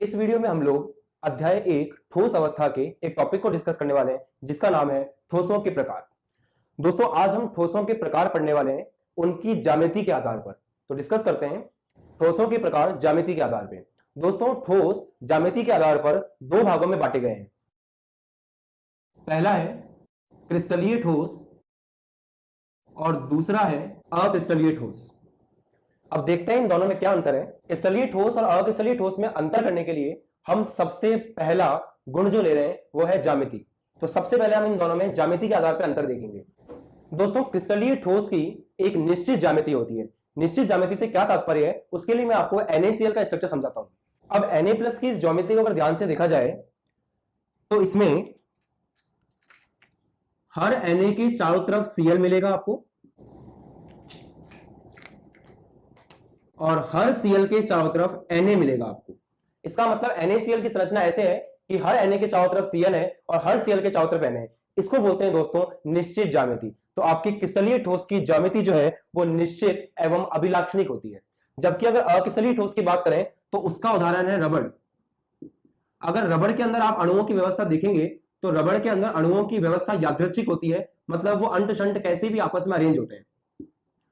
इस वीडियो में हम लोग अध्याय 1 ठोस अवस्था के एक टॉपिक को डिस्कस करने वाले हैं जिसका नाम है ठोसों के प्रकार। दोस्तों आज हम ठोसों के प्रकार पढ़ने वाले हैं उनकी ज्यामिति के आधार पर। तो डिस्कस करते हैं ठोसों के प्रकार ज्यामिति के आधार पर। दोस्तों ठोस ज्यामिति के आधार पर दो भागों में बांटे गए हैं। पहला है क्रिस्टलीय ठोस और दूसरा है अक्रिस्टलीय ठोस। अब देखते हैं इन दोनों में क्या अंतर है। क्रिस्टलीय ठोस और अक्रिस्टलीय ठोस में अंतर करने के लिए हम सबसे पहला गुण जो ले रहे हैं वो है ज्यामिति। तो सबसे पहले हम इन दोनों में ज्यामिति के आधार पर अंतर देखेंगे। दोस्तों क्रिस्टलीय ठोस की एक निश्चित ज्यामिति होती है। निश्चित ज्यामिति से क्या तात्पर्य है उसके लिए मैं आपको NaCl का स्ट्रक्चर समझाता हूं। अब Na+ की इस ज्यामिति को अगर ध्यान से देखा जाए तो इसमें हर Na के चारों तरफ Cl मिलेगा आपको और हर Cl के चारों तरफ Na मिलेगा आपको। इसका मतलब NaCl की संरचना ऐसे है कि हर Na के चारों तरफ Cl है और हर Cl के चारों तरफ Na है। इसको बोलते हैं दोस्तों निश्चित ज्यामिति। तो आपकी क्रिस्टलीय ठोस की ज्यामिति जो है वो निश्चित एवं अभिलाक्षणिक होती है। जबकि अगर अक्रिस्टलीय ठोस की बात करें तो उसका उदाहरण है रबड़। अगर रबड़ के अंदर आप अणुओं की व्यवस्था देखेंगे तो रबड़ के अंदर अणुओं की व्यवस्था यादृच्छिक होती है, मतलब वो अंट शंट कैसे भी आपस में अरेंज होते हैं।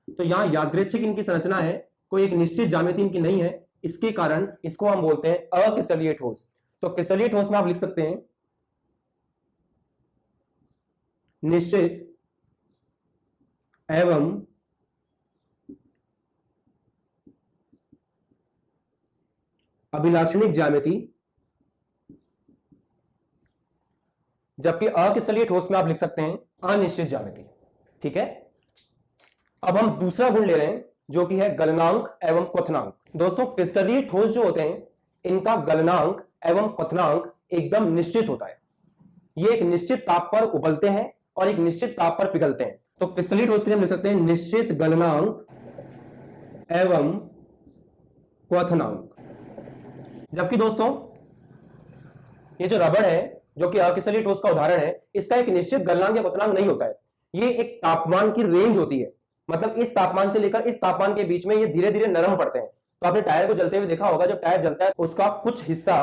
तो यहां यादृच्छिक इनकी संरचना है, कोई एक निश्चित ज्यामिति इनकी नहीं है। इसके कारण इसको हम बोलते हैं अक्रिस्टलीय ठोस। तो क्रिस्टलीय ठोस में आप लिख सकते हैं निश्चित एवं अभिलाक्षणिक ज्यामिति, जबकि अक्रिस्टलीय ठोस में आप लिख सकते हैं अनिश्चित ज्यामिति। ठीक है। अब हम दूसरा गुण ले रहे हैं जो कि है गलनांक एवं क्वथनांक। दोस्तों क्रिस्टलीय ठोस जो होते हैं इनका गलनांक एवं क्वथनांक एकदम निश्चित होता है। ये एक निश्चित ताप पर उबलते हैं और एक निश्चित ताप पर पिघलते हैं। तो क्रिस्टलीय ठोस के लिए हम लिख सकते हैं निश्चित गलनांक एवं क्वथनांक। जबकि दोस्तों ये जो रबड़ है जो कि अक्रिस्टलीय ठोस का उदाहरण है, इसका एक निश्चित गलनांक या क्वथनांक नहीं होता है। ये एक तापमान की रेंज होती है, मतलब इस तापमान से लेकर इस तापमान के बीच में ये धीरे धीरे नरम पड़ते हैं। तो आपने टायर को जलते हुए देखा होगा, जब टायर जलता है उसका कुछ हिस्सा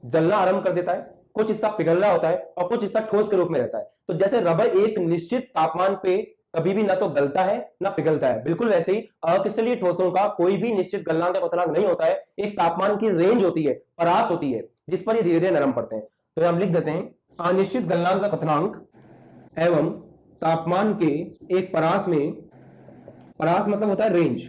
जलना आरंभ कर देता है, कुछ हिस्सा पिघल रहा होता है और कुछ हिस्सा ठोस के रूप में रहता है। तो जैसे रबड़ एक निश्चित तापमान पे कभी भी ना तो गलता है ना पिघलता है, बिल्कुल वैसे ही अक्रिस्टलीय ठोसों का कोई भी निश्चित गलनांक या क्वथनांक नहीं होता है। एक तापमान की रेंज होती है, परास होती है, जिस पर ये धीरे धीरे नरम पड़ते हैं। तो हम लिख देते हैं अनिश्चित गलनांक का क्वथनांक एवं तापमान के एक परास में, परास मतलब होता है रेंज,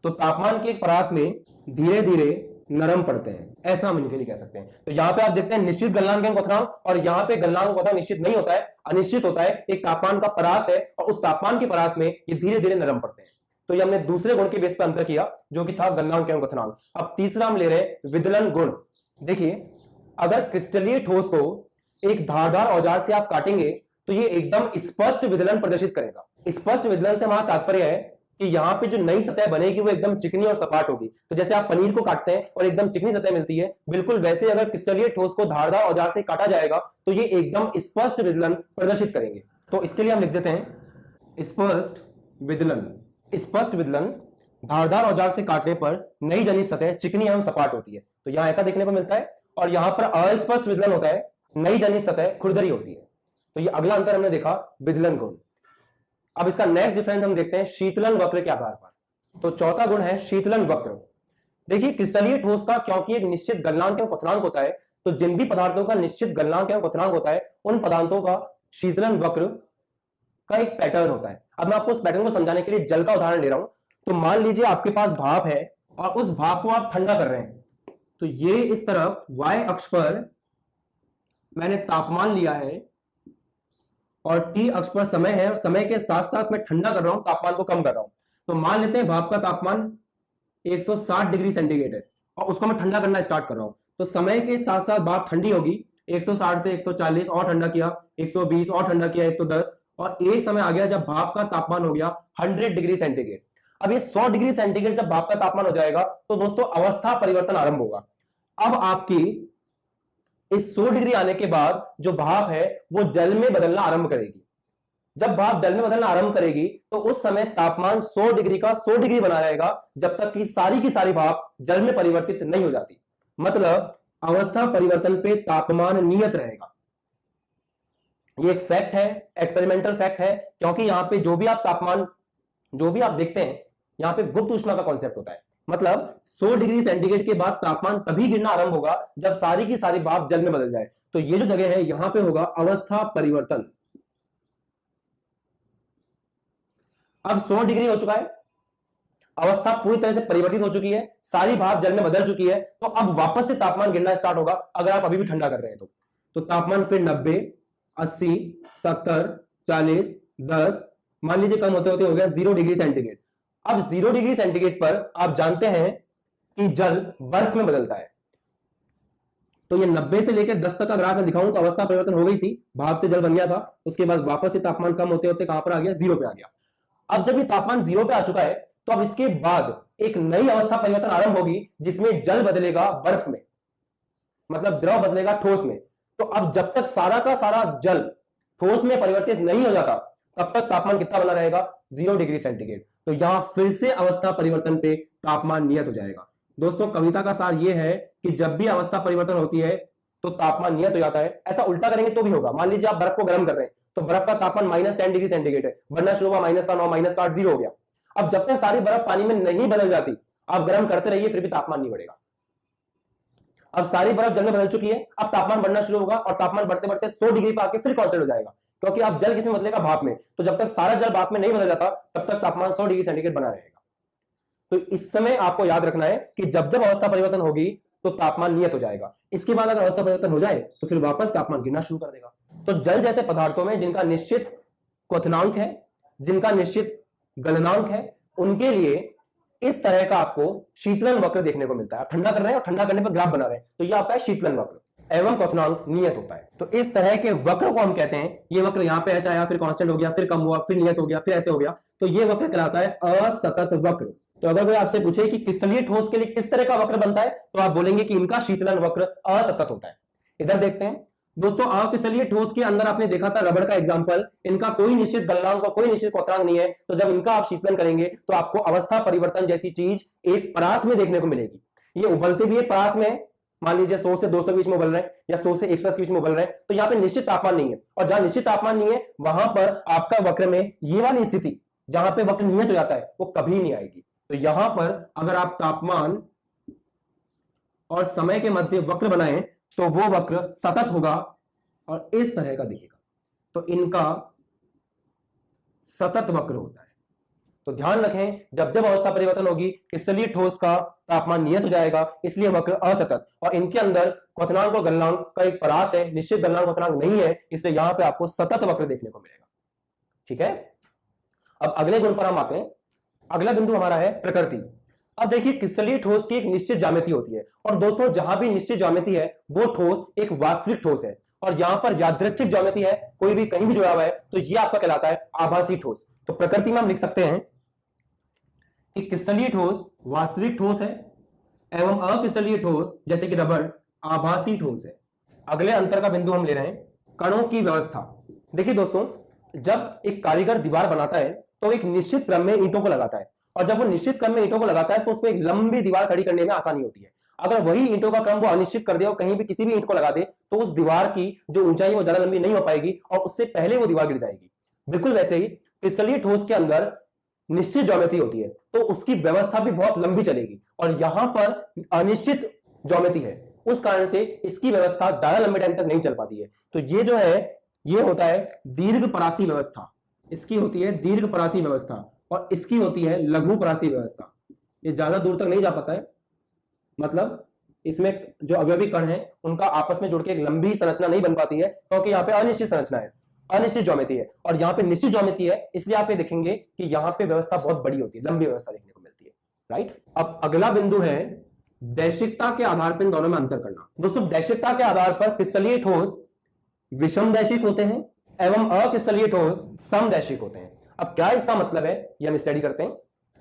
तो तापमान के एक परास में धीरे धीरे नरम पड़ते हैं, ऐसा हम इनके लिए कह सकते हैं। तो यहां पे आप देखते हैं निश्चित गलनांक एवं क्वथनांक, और यहां पे गलनांक क्वथनांक निश्चित नहीं होता है, अनिश्चित होता है। एक तापमान का परास है और उस तापमान के परास में ये धीरे धीरे नरम पड़ते हैं। तो ये हमने दूसरे गुण के बेस पर अंतर किया जो कि था गलनांक एवं क्वथनांक। अब तीसरा हम ले रहे हैं विदलन गुण। देखिए अगर क्रिस्टलीय ठोस को एक धारदार औजार से आप काटेंगे तो ये एकदम स्पष्ट विदलन प्रदर्शित करेगा। स्पष्ट विदलन से हमारा तात्पर्य है कि यहाँ पे जो नई सतह बनेगी वो एकदम चिकनी और सपाट होगी। तो जैसे आप पनीर को काटते हैं और एकदम चिकनी सतह मिलती है, बिल्कुल वैसे अगर क्रिस्टलीय ठोस को धारदार औजार से काटा जाएगा तो ये एकदम स्पष्ट विदलन प्रदर्शित करेंगे। तो इसके लिए हम लिख देते हैं स्पष्ट विदलन। स्पष्ट विदलन धारदार औजार से काटने पर नई जनी सतह चिकनी एवं सपाट होती है, तो यहाँ ऐसा देखने को मिलता है। और यहां पर अस्पष्ट विदलन होता है, नई जनी सतह खुरदरी होती है। तो ये अगला अंतर हमने देखा विदलन गुण। अब इसका नेक्स्ट डिफरेंस हम देखते हैं शीतलन वक्र के आधार पर। तो चौथा गुण है शीतलन वक्र। देखिए क्रिस्टलीय ठोस का क्योंकि एक निश्चित गलनांक एवं क्वथनांक होता है, तो जिन भी पदार्थों का निश्चित गलनांक एवं क्वथनांक होता है उन पदार्थों का शीतलन वक्र का एक पैटर्न होता है। अब मैं आपको उस पैटर्न को समझाने के लिए जल का उदाहरण ले रहा हूं। तो मान लीजिए आपके पास भाप है और उस भाप को आप ठंडा कर रहे हैं। तो ये इस तरफ y अक्ष पर मैंने तापमान लिया है और t अक्ष पर समय है, और समय के साथ साथ मैं ठंडा कर रहा हूं, तापमान को कम कर रहा हूं। तो मान लेते हैं भाप का तापमान 160 डिग्री सेंटीग्रेड है और उसको मैं ठंडा करना स्टार्ट कर रहा हूं। तो समय के साथ साथ भाप ठंडी होगी, 160 से 140 और ठंडा किया, 120 और ठंडा किया, 110, और एक समय आ गया जब भाप का तापमान हो गया 100 डिग्री सेंटीग्रेड। अब ये 100 डिग्री सेंटीग्रेड जब भाप का तापमान हो जाएगा तो दोस्तों अवस्था परिवर्तन आरंभ होगा। अब आपकी इस 100 डिग्री आने के बाद जो भाप है वो जल में बदलना आरंभ करेगी। जब भाप जल में बदलना आरंभ करेगी तो उस समय तापमान 100 डिग्री का 100 डिग्री बना रहेगा, जब तक कि सारी की सारी भाप जल में परिवर्तित नहीं हो जाती। मतलब अवस्था परिवर्तन पे तापमान नियत रहेगा। ये एक फैक्ट है, एक्सपेरिमेंटल फैक्ट है, क्योंकि यहां पे जो भी आप देखते हैं यहां पे गुप्त ऊष्मा का कॉन्सेप्ट होता है। मतलब 100 डिग्री सेंटीग्रेड के बाद तापमान तभी गिरना आरंभ होगा जब सारी की सारी भाप जल में बदल जाए। तो ये जो जगह है यहां पे होगा अवस्था परिवर्तन। अब 100 डिग्री हो चुका है, अवस्था पूरी तरह से परिवर्तित हो चुकी है, सारी भाप जल में बदल चुकी है। तो अब वापस से तापमान गिरना स्टार्ट होगा अगर आप अभी भी ठंडा कर रहे हैं तो तापमान फिर 90, 80, 70, 40, 10, मान लीजिए कम होते होते हो गया 0 डिग्री सेंटीग्रेड। अब 0 डिग्री सेंटीग्रेड पर आप जानते हैं कि जल बर्फ में बदलता है। तो ये 90 से लेकर 10 तक का ग्राफ मैं दिखाऊं तो अवस्था परिवर्तन हो गई थी, भाप से जल बन गया था, उसके बाद वापस से तापमान कम होते होते कहां पर आ गया, 0 पे आ गया। अब जब ये तापमान 0 पे आ चुका है तो अब इसके बाद एक नई अवस्था परिवर्तन आरंभ होगी जिसमें जल बदलेगा बर्फ में, मतलब द्रव बदलेगा ठोस में। तो अब जब तक सारा का सारा जल ठोस में परिवर्तित नहीं हो जाता तब तक तापमान कितना बना रहेगा, 0 डिग्री सेंटीग्रेड। तो यहां फिर से अवस्था परिवर्तन पे तापमान नियत हो जाएगा। दोस्तों कविता का सार यह है कि जब भी अवस्था परिवर्तन होती है तो तापमान नियत हो जाता है। ऐसा उल्टा करेंगे तो भी होगा। मान लीजिए आप बर्फ को गर्म कर रहे हैं तो बर्फ का तापमान -10 डिग्री सेंटीग्रेड है, बनना शुरू हुआ -9, -8, 0 हो गया। अब जब तक सारी बर्फ पानी में नहीं बदल जाती आप गर्म करते रहिए फिर भी तापमान नहीं बढ़ेगा। अब सारी बर्फ जल में बदल चुकी है, अब तापमान बढ़ना शुरू होगा और तापमान बढ़ते बढ़ते 100 डिग्री पर आके फिर कांस्टेंट हो जाएगा, क्योंकि अब जल किसमें बदलेगा, भाप में। तो जब तक सारा जल भाप में नहीं बदल जाता तब तक तापमान 100 डिग्री सेंटीग्रेड बना रहेगा। तो इस समय आपको याद रखना है कि जब जब अवस्था परिवर्तन होगी तो तापमान नियत हो जाएगा। इसके बाद अगर अवस्था परिवर्तन हो जाए तो फिर वापस तापमान गिरना शुरू कर देगा। तो जल जैसे पदार्थों में जिनका निश्चित क्वथनांक है, जिनका निश्चित गलनांक है, उनके लिए इस तरह का आपको शीतलन वक्र देखने को मिलता है। आप ठंडा कर रहे हैं और ठंडा करने पर ग्राफ बना रहे हैं तो यह आपका शीतलन वक्र एवं क्वथनांक नियत होता है। तो इस तरह के वक्र को हम कहते हैं, ये वक्र यहां पे ऐसा आया, फिर कांस्टेंट हो गया, फिर कम हुआ, फिर नियत हो गया, फिर ऐसे हो गया, तो ये वक्र कहलाता है असतत वक्र। तो अगर कोई आपसे पूछे कि क्रिस्टलीय ठोस के लिए किस तरह का वक्र बनता है तो आप बोलेंगे कि इनका शीतलन वक्र असतत होता है। इधर देखते हैं दोस्तों, अक्रिस्टलीय ठोस के अंदर आपने देखा था रबड़ का एग्जांपल, इनका कोई निश्चित गलनांक और कोई निश्चित क्वथनांक नहीं है। तो जब इनका आप शीतलन करेंगे तो आपको अवस्था परिवर्तन जैसी चीज एक परास में देखने को मिलेगी। ये उबलते भी एक परास में है, मान लीजिए 100 से 200 के बीच में उबल रहे हैं या 100 से 110 के बीच में उबल रहे हैं, तो यहाँ पे निश्चित तापमान नहीं है। और जहां निश्चित तापमान नहीं है वहां पर आपका वक्र में ये वाली स्थिति जहां पे वक्र नियत हो जाता है वो कभी नहीं आएगी। तो यहां पर अगर आप तापमान और समय के मध्य वक्र बनाएं तो वो वक्र सतत होगा और इस तरह का दिखेगा। तो इनका सतत वक्र होता है। तो ध्यान रखें, जब जब अवस्था परिवर्तन होगी क्रिस्टलीय ठोस का तापमान नियत हो जाएगा, इसलिए वक्र असतत। और इनके अंदर क्वथनांक और गलनांक का एक परास है, निश्चित गलनांक क्वथनांक नहीं है, इसलिए यहां पे आपको सतत वक्र देखने को मिलेगा। ठीक है, अब अगले गुण पर हम आते हैं। अगला बिंदु हमारा है प्रकृति। अब देखिए क्रिस्टलीय ठोस की एक निश्चित ज्यामिति होती है और दोस्तों जहां भी निश्चित ज्यामिति है वो ठोस एक वास्तविक ठोस है। और यहां पर यादृच्छिक ज्यामिति है, कोई भी कहीं भी जुड़ा हुआ है तो ये आपका कहलाता है आभासी ठोस। तो प्रकृति में हम लिख सकते हैं कि क्रिस्टलीय ठोस वास्तविक ठोस है एवं अक्रिस्टलीय ठोस जैसे कि रबड़ आभासी ठोस है। अगले अंतर का बिंदु हम ले रहे हैं कणों की व्यवस्था। देखिए दोस्तों, जब एक कारीगर दीवार बनाता है तो एक निश्चित क्रम में ईंटों को लगाता है और जब वो निश्चित क्रम में ईंटों को लगाता है तो उसमें एक लंबी दीवार खड़ी करने में आसानी होती है। अगर वही ईंटों का क्रम वो अनिश्चित कर दे और कहीं भी किसी भी ईंट को लगा दे तो उस दीवार की जो ऊंचाई वो ज्यादा लंबी नहीं हो पाएगी और उससे पहले वो दीवार गिर जाएगी। बिल्कुल वैसे ही क्रिस्टलीय ठोस के अंदर निश्चित ज्योमेट्री होती है तो उसकी व्यवस्था भी बहुत लंबी चलेगी और यहां पर अनिश्चित ज्योमेट्री है, उस कारण से इसकी व्यवस्था ज्यादा लंबे टाइम तक नहीं चल पाती है। तो ये जो है ये होता है दीर्घ परासी व्यवस्था, इसकी होती है दीर्घ परासी व्यवस्था और इसकी होती है लघु परासी व्यवस्था। ये ज्यादा दूर तक नहीं जा पाता है, मतलब इसमें जो अवयवी कण है उनका आपस में जुड़ के एक लंबी संरचना नहीं बन पाती है क्योंकि यहाँ पे अनिश्चित संरचना है, अनिश्चित ज्योमेट्री है और यहाँ पे निश्चित ज्योमेट्री है, इसलिए आप ये देखेंगे कि यहाँ पे व्यवस्था बहुत बड़ी होती है, लंबी व्यवस्था देखने को मिलती है। राइट, अब अगला बिंदु है दैशिकता के आधार पर इन दोनों में अंतर करना। दोस्तों दैशिकता के आधार पर क्रिस्टलीय ठोस विषम दैशिक होते हैं एवं अक्रिस्टलीय ठोस समदैशिक होते हैं। अब क्या इसका मतलब है ये हम स्टडी करते हैं।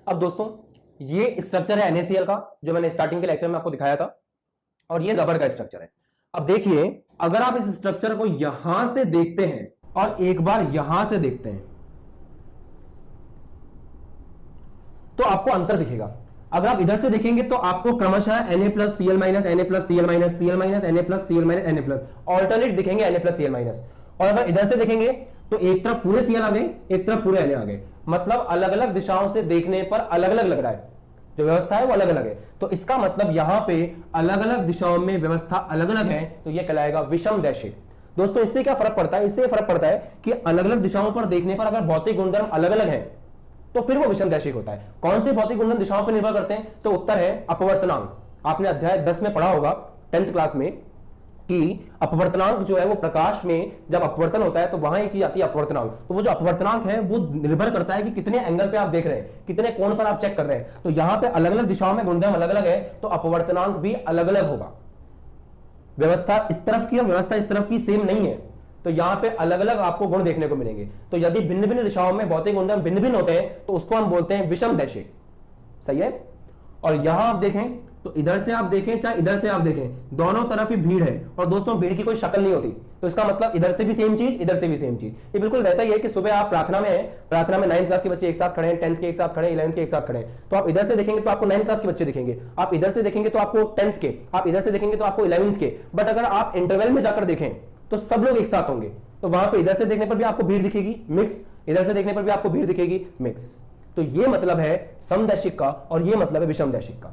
अब दोस्तों ये स्ट्रक्चर है NaCl का जो मैंने स्टार्टिंग के लेक्चर में आपको दिखाया था और ये रबर का स्ट्रक्चर है। अब देखिए अगर आप इस स्ट्रक्चर को यहां से देखते हैं और एक बार यहां से देखते हैं तो आपको अंतर दिखेगा। अगर आप इधर से देखेंगे तो आपको क्रमशः Na plus Cl minus Na plus Cl minus Cl minus Na plus Cl minus Na plus alternate दिखेंगे Na प्लस Cl माइनस। और अगर इधर से देखेंगे तो एक तरफ पूरे Cl आ गए, एक तरफ पूरे Na आ गए, मतलब अलग अलग दिशाओं से देखने पर अलग अलग लग रहा है, जो व्यवस्था है वो अलग अलग है। तो इसका मतलब यहां पे अलग अलग दिशाओं में व्यवस्था अलग अलग है, तो ये कहलाएगा विषम दैशिक। दोस्तों इससे क्या फर्क पड़ता है? इससे फर्क पड़ता है कि अलग अलग दिशाओं पर देखने पर अगर भौतिक गुणधर्म अलग अलग है तो फिर वो विषम दैशिक होता है। कौन से भौतिक गुणधर्म दिशाओं पर निर्भर करते हैं? तो उत्तर है अपवर्तनांक। आपने अध्याय 10 में पढ़ा होगा 10th क्लास में कि अपवर्तनांक जो है वो प्रकाश में जब अपवर्तन होता है तो वहां एक चीज आती है अपवर्तनांक। तो वो जो अपवर्तनांक है वो निर्भर करता है कि कितने एंगल पे आप देख रहे हैं, कितने कोण पर आप चेक कर रहे हैं। तो यहां पे अलग अलग दिशाओं में गुणधर्म अलग अलग है तो अपवर्तनांक भी अलग अलग होगा। व्यवस्था इस तरफ की और व्यवस्था इस तरफ की सेम नहीं है, तो यहां पे अलग अलग आपको गुण देखने को मिलेंगे। तो यदि भिन्न भिन्न दिशाओं में भौतिक गुणधर्म भिन्न भिन्न होते हैं तो उसको हम बोलते हैं विषम दैशिक। सही है। और यहां आप देखें तो इधर से आप देखें चाहे इधर से आप देखें, दोनों तरफ ही भीड़ है और दोस्तों भीड़ की कोई शक्ल नहीं होती। तो इसका मतलब इधर से भी सेम चीज, इधर से भी सेम चीज। ये बिल्कुल वैसा ही है कि सुबह आप प्रार्थना में हैं, प्रार्थना में 9th क्लास के बच्चे एक साथ खड़े हैं, 10th के एक साथ खड़े हैं, 11th के एक साथ खड़े हैं। तो आप इधर से देखेंगे तो आपको 9th क्लास के बच्चे दिखेंगे, आप इधर से देखेंगे तो आपको 10th के, आप इधर से देखेंगे तो आपको 11th के। बट अगर आप इंटरवल में जाकर देखें तो सब लोग एक साथ होंगे। तो वहां पे इधर से देखने पर भी आपको भीड़ दिखेगी मिक्स, इधर से देखने पर भी आपको भीड़ दिखेगी मिक्स। तो ये मतलब है समदैशिक का और ये मतलब है विषम दैशिक का।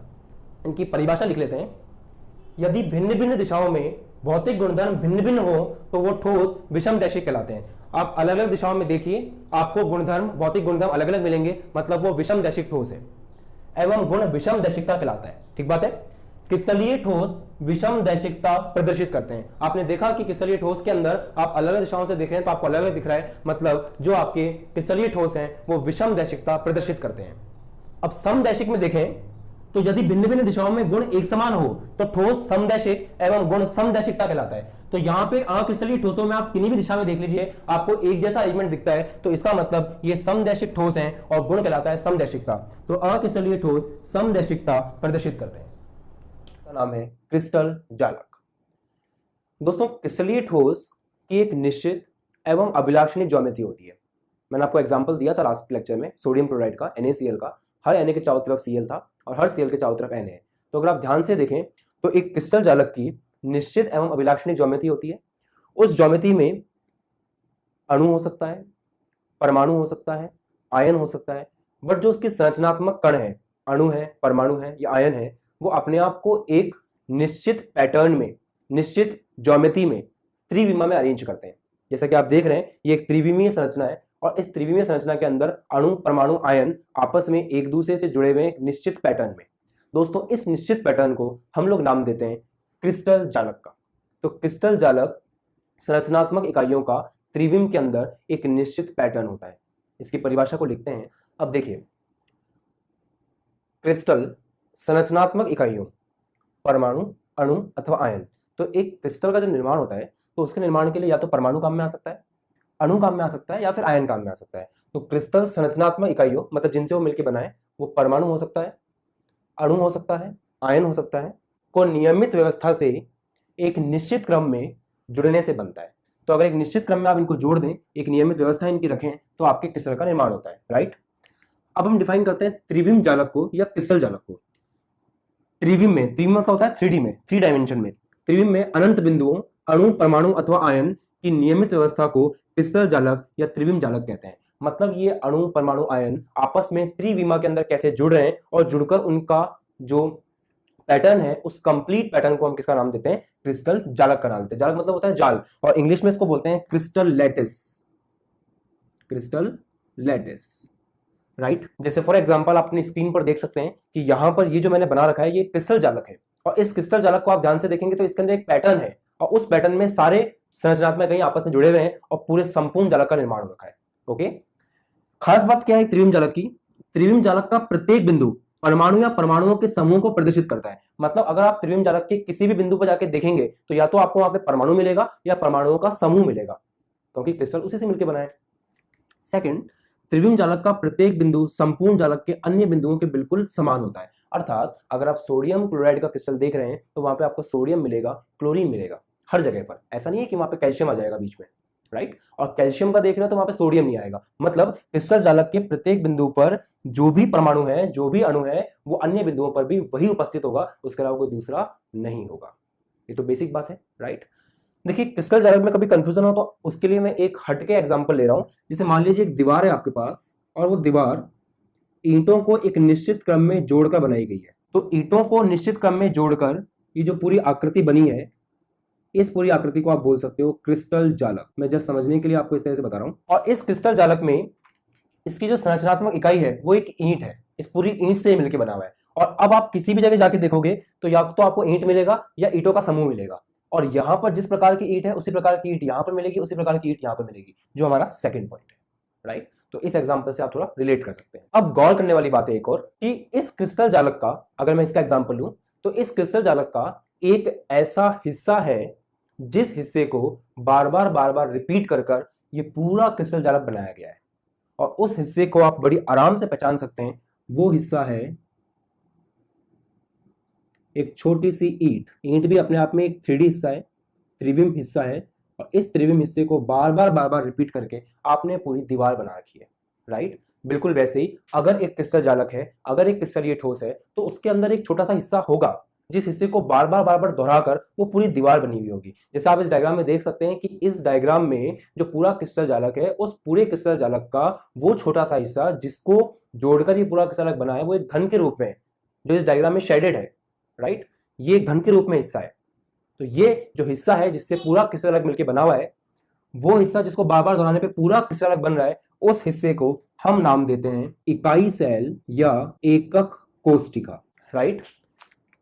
इनकी परिभाषा लिख लेते हैं। यदि भिन्न भिन्न दिशाओं में भौतिक गुणधर्म भिन्न भिन्न हो तो वो ठोस विषम दैशिक कहलाते हैं। आप अलग अलग दिशाओं में देखिए, आपको गुणधर्म भौतिक गुणधर्म अलग अलग मिलेंगे, मतलब वो विषम दैशिक ठोस है एवं गुण विषम दैशिकता कहलाता है। ठीक बात है। क्रिस्टलीय ठोस विषम दैशिकता प्रदर्शित करते हैं। आपने देखा कि क्रिस्टलीय ठोस के अंदर आप अलग अलग दिशाओं से देख रहे हैं तो आपको अलग अलग दिख रहा है, मतलब जो आपके क्रिस्टलीय ठोस हैं वो विषम दैशिकता प्रदर्शित करते हैं। अब समदैशिक में देखें तो यदि भिन्न भिन्न दिशाओं में गुण एक समान हो तो ठोस समदैशिक एवं गुण समदैशिकता कहलाता है। तो यहां पे अक्रिस्टलीय ठोसों में आप किन्हीं भी दिशा में देख लीजिए आपको एक जैसा अरेंजमेंट दिखता है, तो इसका मतलब ये समदैशिक ठोस हैं और गुण कहलाता है समदैशिकता। तो अक्रिस्टलीय ठोस समदैशिकता प्रदर्शित करते हैं। इसका नाम है क्रिस्टल जालक। दोस्तों क्रिस्टलीय ठोस की एक निश्चित एवं अभिलाक्षणिक ज्योमेट्री होती है। मैंने आपको एग्जांपल दिया था लास्ट लेक्चर में सोडियम क्लोराइड का, NaCl का। हर Na के चारों तरफ Cl था और हर Cl के चारों तरफ Na है। तो अगर आप ध्यान से देखें तो एक क्रिस्टल जालक की निश्चित एवं अभिलाक्षणिक ज्योमेट्री होती है। उस ज्योमेट्री में अणु हो सकता है, परमाणु हो सकता है, आयन हो सकता है, बट जो उसके संरचनात्मक कण है, अणु है, परमाणु है या आयन है, वो अपने आप को एक निश्चित पैटर्न में, निश्चित ज्योमेट्री में, त्रिविमा में अरेंज करते हैं। जैसा कि आप देख रहे हैं ये एक त्रिविमीय संरचना है और इस त्रिविमीय संरचना के अंदर अणु, परमाणु, आयन आपस में एक दूसरे से जुड़े हुए एक निश्चित पैटर्न में। दोस्तों इस निश्चित पैटर्न को हम लोग नाम देते हैं क्रिस्टल जालक का। तो क्रिस्टल जालक संरचनात्मक इकाइयों का त्रिविम के अंदर एक निश्चित पैटर्न होता है। इसकी परिभाषा को लिखते हैं। अब देखिए, क्रिस्टल संरचनात्मक इकाइयों, परमाणु, अणु अथवा आयन। तो एक क्रिस्टल का जो निर्माण होता है तो उसके निर्माण के लिए या तो परमाणु काम में आ सकता है, अणु काम में आ सकता है या फिर आयन काम में आ सकता है। तो क्रिस्टल संरचनात्मक इकाइयों मतलब जिनसे वो मिलकर बनाए, वो परमाणु हो सकता है, अणु हो सकता है, आयन हो सकता है, को नियमित व्यवस्था से एक निश्चित क्रम में जुड़ने से बनता है। तो अगर एक निश्चित क्रम में आप इनको जोड़ दें, एक नियमित व्यवस्था इनकी रखें, तो आपके क्रिस्टल का निर्माण होता है। राइट। अब हम डिफाइन करते हैं त्रिविम जालक को या क्रिस्टल जालक को। त्रिविम में, त्रिविम का होता है 3D में, 3 डायमेंशन में। त्रिविम में अनंत बिंदुओं, अणु, परमाणु अथवा आयन की नियमित व्यवस्था को क्रिस्टल जालक या त्रिविम जालक कहते हैं। मतलब ये अणु, परमाणु, आयन आपस में त्रिविमा के अंदर कैसे जुड़ रहे हैं और जुड़कर उनका जो पैटर्न है उस कंप्लीट पैटर्न को हम किसका नाम देते हैं? क्रिस्टल जालक का नाम देते हैं। जालक मतलब होता है जाल और इंग्लिश में इसको बोलते हैं crystal lattice. Crystal lattice. Right. जैसे फॉर एग्जांपल आप अपनी स्क्रीन पर देख सकते हैं कि यहां पर ये जो मैंने बना रखा है ये क्रिस्टल जालक है और इस क्रिस्टल जालक को आप ध्यान से देखेंगे तो इसके अंदर एक पैटर्न है और उस पैटर्न में सारे संरचनात्मक इकाइयां आपस में जुड़े हुए हैं और पूरे संपूर्ण जालक का निर्माण हो रखा है। ओके। खास बात क्या है त्रिविम जालक की? त्रिविम जालक का प्रत्येक बिंदु परमाणु या परमाणुओं के समूह को प्रदर्शित करता है। मतलब अगर आप त्रिविम जालक के किसी भी बिंदु पर जाके देखेंगे तो या तो आपको वहां पे परमाणु मिलेगा या परमाणुओं का समूह मिलेगा, क्योंकि क्रिस्टल उसी से मिलकर बना है। सेकंड, त्रिविम जालक का प्रत्येक बिंदु संपूर्ण जालक के अन्य बिंदुओं के बिल्कुल समान होता है। अर्थात अगर आप सोडियम क्लोराइड का क्रिस्टल देख रहे हैं तो वहां पे आपको सोडियम मिलेगा, क्लोरीन मिलेगा हर जगह पर। ऐसा नहीं है कि वहां पे कैल्शियम आ जाएगा बीच में। राइट। और कैल्शियम का देख रहे हो तो वहां पे सोडियम नहीं आएगा। मतलब क्रिस्टल जालक के प्रत्येक बिंदु पर जो भी परमाणु है, जो भी अणु है, वो अन्य बिंदुओं पर भी वही उपस्थित होगा, उसके अलावा कोई दूसरा नहीं होगा। ये तो बेसिक बात है, राइट। देखिए क्रिस्टल जालक में कभी कंफ्यूजन हो तो उसके लिए मैं एक हटके एग्जांपल ले रहा हूं। जैसे मान लीजिए एक दीवार है आपके पास, और वो दीवार ईंटों को एक निश्चित क्रम में जोड़कर बनाई गई है। तो ईंटों को निश्चित क्रम में जोड़कर ये जो पूरी आकृति बनी है, इस पूरी आकृति को आप बोल सकते हो क्रिस्टल जालक। मैं जस्ट समझने के लिए आपको इस तरह से बता रहा हूं। और इस क्रिस्टल जालक में इसकी जो संरचनात्मक इकाई है वो एक ईंट है। इस पूरी ईंट से मिलकर बना हुआ है। और अब आप किसी भी जगह जाके देखोगे तो या तो आपको ईंट मिलेगा या ईंटों का समूह मिलेगा। और यहां पर जिस प्रकार की ईंट है उसी प्रकार की ईंट यहां पर मिलेगी, उसी प्रकार की ईंट यहां पर मिलेगी, जो हमारा सेकंड पॉइंट है, राइट। तो इस एग्जांपल से आप थोड़ा रिलेट कर सकते हैं। अब गौर करने वाली बात है एक और, कि इस क्रिस्टल जालक का, अगर मैं इसका एग्जांपल लूं तो इस क्रिस्टल जालक का एक ऐसा हिस्सा है जिस हिस्से को बार बार रिपीट कर ये पूरा क्रिस्टल जालक बनाया गया है। और उस हिस्से को आप बड़ी आराम से पहचान सकते हैं। वो हिस्सा है एक छोटी सी ईंट। ईंट भी अपने आप में एक 3D हिस्सा है, त्रिविम हिस्सा है। और इस त्रिविम हिस्से को बार बार रिपीट करके आपने पूरी दीवार बना रखी है, राइट। बिल्कुल वैसे ही अगर एक क्रिस्टल जालक है, अगर एक क्रिस्टलीय ठोस है, तो उसके अंदर एक छोटा सा हिस्सा होगा जिस हिस्से को बार बार दोहराकर वो पूरी दीवार बनी हुई होगी। जैसे आप इस डायग्राम में देख सकते हैं कि इस डायग्राम में जो पूरा क्रिस्टल जालक है, उस पूरे क्रिस्टल जालक का वो छोटा सा हिस्सा जिसको जोड़कर ये पूरा क्रिस्टल जालक बना है, वो एक घन के रूप में, जो इस डायग्राम में शेडेड है, राइट, ये घन के रूप में हिस्सा है। तो ये जो हिस्सा है जिससे पूरा क्रिस्टल जालक मिलकर बना हुआ है, वो हिस्सा जिसको बार बार दोहराने पे पूरा क्रिस्टल जालक बन रहा है, उस हिस्से को हम नाम देते हैं इकाई सेल या एकक कोशिका, राइट।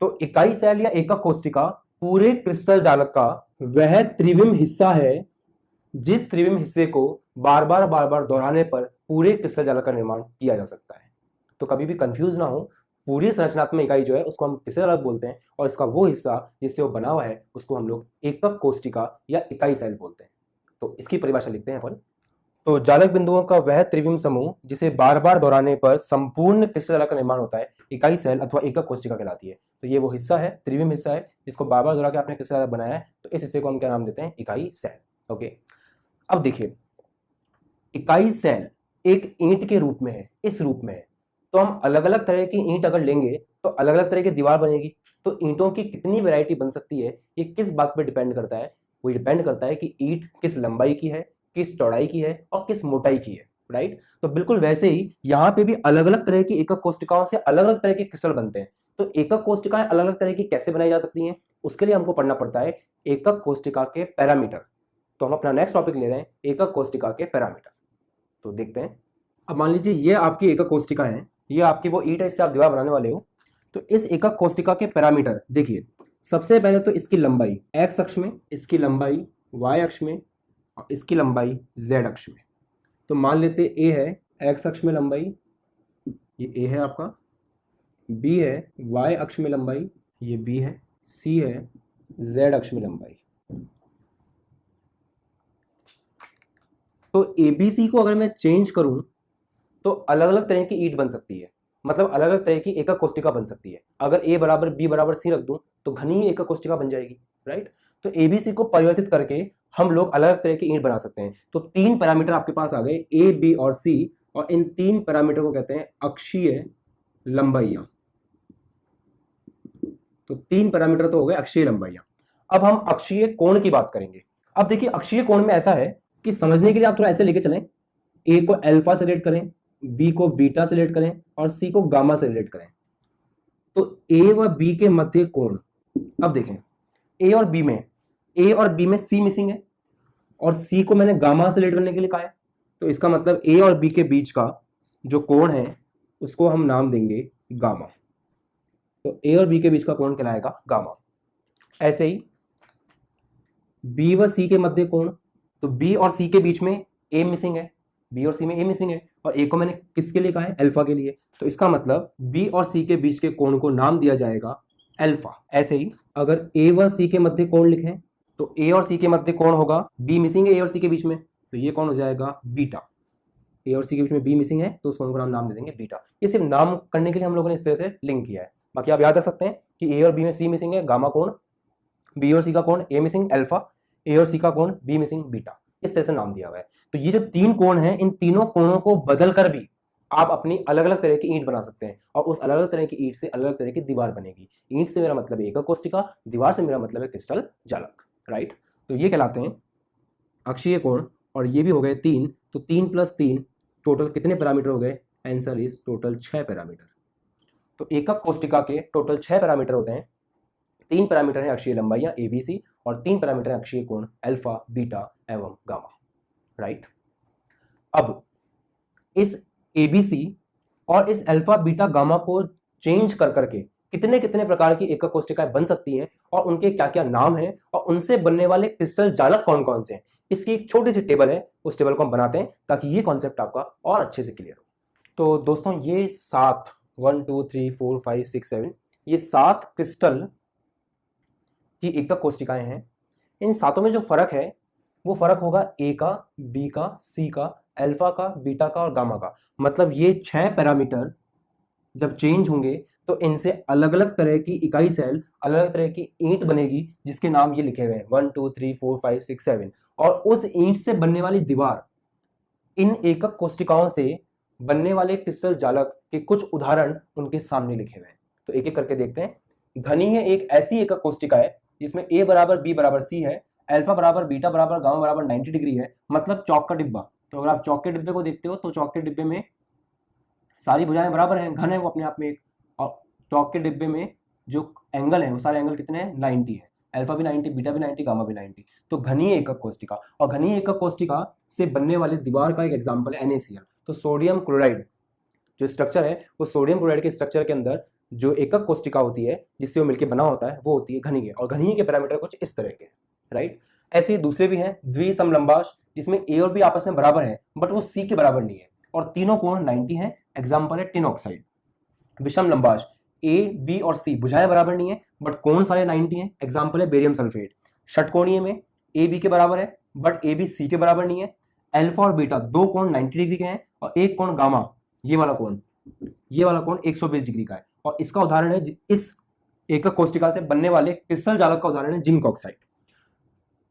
तो इकाई सेल या एकक कोशिका पूरे क्रिस्टल जालक का वह त्रिविम हिस्सा है जिस त्रिविम हिस्से को बार बार दोहराने पर पूरे क्रिस्टल जालक का निर्माण किया जा सकता है। तो कभी भी कंफ्यूज ना हो, पूरी संरचनात्मक इकाई जो है उसको हम क्रिस्टल जालक बोलते हैं, और इसका वो हिस्सा जिससे वो बना हुआ है उसको हम लोग एकक कोशिका या इकाई सेल बोलते हैं। तो इसकी परिभाषा लिखते हैं अपन। तो जालक बिंदुओं का वह त्रिविम समूह जिसे बार बार दोहराने पर संपूर्ण क्रिस्टल जालक का निर्माण होता है, इकाई सेल अथवा एकक कोशिका कहलाती है। तो ये वो हिस्सा है, त्रिविम हिस्सा है, जिसको बार बार दोहरा के आपने क्रिस्टल जालक बनाया है, तो इस हिस्से को हम क्या नाम देते हैं, इकाई सेल। ओके, अब देखिए इकाई सेल एक ईंट के रूप में है, इस रूप में है। तो हम अलग अलग तरह की ईंट अगर लेंगे तो अलग अलग तरह की दीवार बनेगी। तो ईंटों की कितनी वैरायटी बन सकती है, ये किस बात पर डिपेंड करता है, वो डिपेंड करता है कि ईंट किस लंबाई की है, किस चौड़ाई की है और किस मोटाई की है, राइट। तो बिल्कुल वैसे ही यहाँ पे भी अलग अलग तरह की एकक कोशिकाओं से अलग अलग तरह के क्रिस्टल बनते हैं। तो एकक कोशिकाएं अलग अलग तरह की कैसे बनाई जा सकती हैं, उसके लिए हमको पढ़ना पड़ता है एकक कोशिका के पैरामीटर। तो हम अपना नेक्स्ट टॉपिक ले रहे हैं एकक कोशिका के पैरामीटर। तो देखते हैं। अब मान लीजिए ये आपकी एकक कोशिका है, ये आपकी वो ईंट है, इससे आप दीवार बनाने वाले हो। तो इस एकक कोशिका के पैरामीटर देखिए, सबसे पहले तो इसकी लंबाई एक्स अक्ष में, इसकी लंबाई वाई अक्ष में और इसकी लंबाई जेड अक्ष में। तो मान लेते ए है एक्स अक्ष में लंबाई, ये ए है आपका, बी है वाई अक्ष में लंबाई, ये बी है, सी है जेड अक्ष में लंबाई। तो एबीसी को अगर मैं चेंज करूं तो अलग अलग तरह की ईंट बन सकती है, मतलब अलग अलग तरह की एकक कोशिका बन सकती है। अगर ए बराबर बी बराबर सी रख दूं तो घनी एकक कोशिका बन जाएगी, राइट। तो एबीसी को परिवर्तित करके हम लोग अलग अलग तरह की ईंट बना सकते हैं। तो 3 पैरामीटर आपके पास आ गए, ए बी और सी, और इन 3 पैरामीटर को कहते हैं अक्षीय लंबाइयां। तो 3 पैरामीटर तो हो गए अक्षीय लंबाइयां। अब हम अक्षीय कोण की बात करेंगे। अब देखिए अक्षीय कोण में ऐसा है कि समझने के लिए आप थोड़ा ऐसे लेके चलें, ए को अल्फा से रिलेट करें, बी को बीटा से रिलेट करें और सी को गामा से रिलेट करें। तो ए व बी के मध्य कोण, अब देखें ए और बी में सी मिसिंग है और सी को मैंने गामा से रिलेट करने के लिए कहा है। तो इसका मतलब ए और बी के बीच का जो कोण है उसको हम नाम देंगे गामा। तो ए और बी के बीच का कोण कहलाएगा गामा। ऐसे ही बी व सी के मध्य कोण, तो बी और सी के बीच में ए मिसिंग है, बी और सी में ए मिसिंग है, और ए को मैंने किसके लिए कहा है, अल्फा के लिए। तो इसका मतलब बी और सी के बीच के कोण को नाम दिया जाएगा अल्फा। ऐसे ही अगर ए व सी के मध्य कोण लिखें तो ए और सी के मध्य कोण होगा, बी मिसिंग है ए और सी के बीच में, तो ये कोण हो जाएगा बीटा। ए और सी के बीच में बी मिसिंग है तो उस कोण को नाम दे देंगे बीटा। ये सिर्फ नाम करने के लिए हम लोगों ने इस तरह से लिंक किया है। बाकी आप याद रख सकते हैं कि ए और बी में सी मिसिंग है गामा कोण, बी और सी का कोण ए मिसिंग अल्फा, ए और सी का कोण बी मिसिंग बीटा। इस तरह से नाम दिया हुआ है। तो ये जो 3 कोण हैं, इन तीनों कोणों को बदल कर भी आप अपनी अलग अलग तरह की ईंट बना सकते हैं और उस अलग अलग तरह की ईंट से अलग अलग तरह की दीवार बनेगी। ईंट से मेरा मतलब है एकक कोष्टिका, दीवार से मेरा मतलब है क्रिस्टल जालक, राइट। तो ये कहलाते हैं अक्षीय कोण और ये भी हो गए 3। तो 3 + 3 टोटल कितने पैरामीटर हो गए? Answer is total 6 parameter. तो एकक कोष्टिका के टोटल 6 पैरामीटर होते हैं। 3 पैरामीटर है अक्षीय लंबाइयां ABC और 3 पैरामीटर है अक्षीय कोण अल्फा, बीटा एवं गामा, राइट। अब इस ABC और इस अल्फा, बीटा, गामा को चेंज कर करके कितने कितने प्रकार की एकक कोष्टिकाएं बन सकती हैं और उनके क्या क्या नाम हैं और उनसे बनने वाले क्रिस्टल जालक कौन कौन से हैं, इसकी एक छोटी सी टेबल है। उस टेबल को हम बनाते हैं ताकि ये कॉन्सेप्ट आपका और अच्छे से क्लियर हो। तो दोस्तों ये 7 1 2 3 4 5 6 7 ये 7 क्रिस्टल की एकक कोष्टिकाएं हैं। इन सातों में जो फर्क है वो फर्क होगा A का, B का, C का, अल्फा का, बीटा का और गामा का। मतलब ये 6 पैरामीटर जब चेंज होंगे तो इनसे अलग अलग तरह की इकाई सेल, अलग अलग तरह की ईंट बनेगी जिसके नाम ये लिखे हुए हैं 1 2 3 4 5 6 7। और उस ईंट से बनने वाली दीवार, इन एकक कोष्टिकाओं से बनने वाले क्रिस्टल जालक के कुछ उदाहरण उनके सामने लिखे हुए हैं। तो एक एक करके देखते हैं। घनीय एक ऐसी एकक कोष्टिका है जिसमें A = B = C है, अल्फा = बीटा = गामा = 90 डिग्री है, मतलब चौक का डिब्बा। तो अगर आप चौक के डिब्बे को देखते हो तो चौक के डिब्बे में सारी भुजाएं बराबर हैं, घन है वो अपने आप में एक। और चौक के डिब्बे में जो एंगल है वो सारे एंगल कितने हैं? 90 है। अल्फा भी 90, बीटा भी 90, गामा भी 90। तो घनीय एकक कोष्टिका, और घनीय एकक कोष्टिका से बनने वाली दीवार का एक एग्जांपल है NaCl। तो सोडियम क्लोराइड जो स्ट्रक्चर है वो सोडियम क्लोराइड के स्ट्रक्चर के अंदर जो एकक कोष्टिका होती है जिससे वो मिलकर बना होता है वो होती है घनीय। और घनीय के पैरामीटर कुछ इस तरह के, राइट। ऐसे दूसरे भी हैं द्विसमलंबाश जिसमें A और B आपस में बराबर है बट वो C के बराबर नहीं है और तीनों कोण 90 है, एग्जाम्पल है टिन ऑक्साइड। विषम लंबाश A, B और C भुजाएं बराबर नहीं है बट कोण सारे 90 हैं, एग्जाम्पल है बेरियम सल्फेट। षटकोणीय में A B के बराबर है बट A B C के बराबर नहीं है। अल्फा और बीटा दो कोण 90 डिग्री के हैं और एक कोण गामा, ये वाला कोण 120 डिग्री का है। और इसका उदाहरण है इस एकक कोष्टिका से बनने वाले क्रिस्टल जालक का उदाहरण है जिंक ऑक्साइड।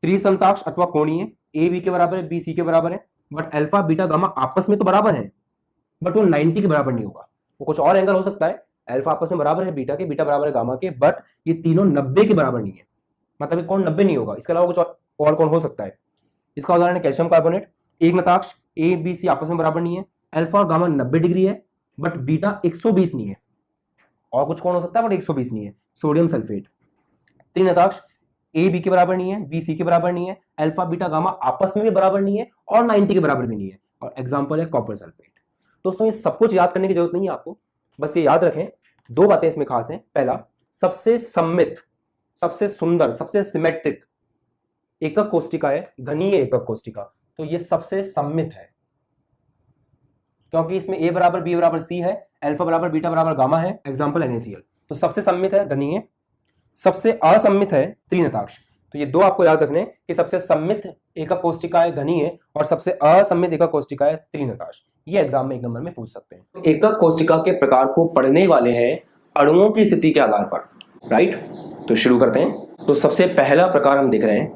त्रिसमताक्ष अथवा कोणीय A B के बराबर है, B C के बराबर है बट अल्फा, बीटा, गामा आपस में तो बराबर है बट वो 90 के बराबर नहीं होगा। वो कुछ और एंगल हो सकता है, अल्फा आपस में बराबर है बीटा के, बीटा बराबर है गामा के, बट ये तीनों 90 के बराबर नहीं है। मतलब कौन 90 नहीं होगा, इसके अलावा कुछ और कौन हो सकता है। इसका उदाहरण है कैल्शियम कार्बोनेट। एक नताक्ष A B C आपस में बराबर नहीं है, अल्फा और गामा 90 डिग्री है बट बीटा 120 नहीं है। और कुछ कौन हो सकता है बट 120 नहीं है, सोडियम सल्फेट। त्रिनताक्ष A B के बराबर नहीं है, B C के बराबर नहीं है, अल्फा, बीटा, गामा आपस में भी बराबर नहीं है और 90 के बराबर भी नहीं है। और एग्जाम्पल है कॉपर सल्फेट। दोस्तों ये सब कुछ याद करने की जरूरत नहीं है आपको, बस ये याद रखें दो बातें इसमें खास हैं। पहला, सबसे सम्मित, सबसे सुंदर, सबसे सिमेट्रिक एकक कोष्टिका है घनीय एकक कोष्टिका। तो ये सबसे सम्मित है क्योंकि इसमें A = B = C है, अल्फा = बीटा = गामा है, एग्जाम्पल NaCl। तो सबसे सम्मित है घनीय, सबसे असम्मित है त्रिनताक्ष। तो ये दो आपको याद रखने कि सबसे सम्मित एकक कोष्टिका है घनीय और सबसे असम्मित एकक कोष्टिका है त्रिनताक्ष। ये एग्जाम में 1 नंबर में पूछ सकते हैं। तो एकक कोष्टिका के प्रकार को पढ़ने वाले हैं अणुओं की स्थिति के आधार पर, राइट। तो शुरू करते हैं। तो सबसे पहला प्रकार हम देख रहे हैं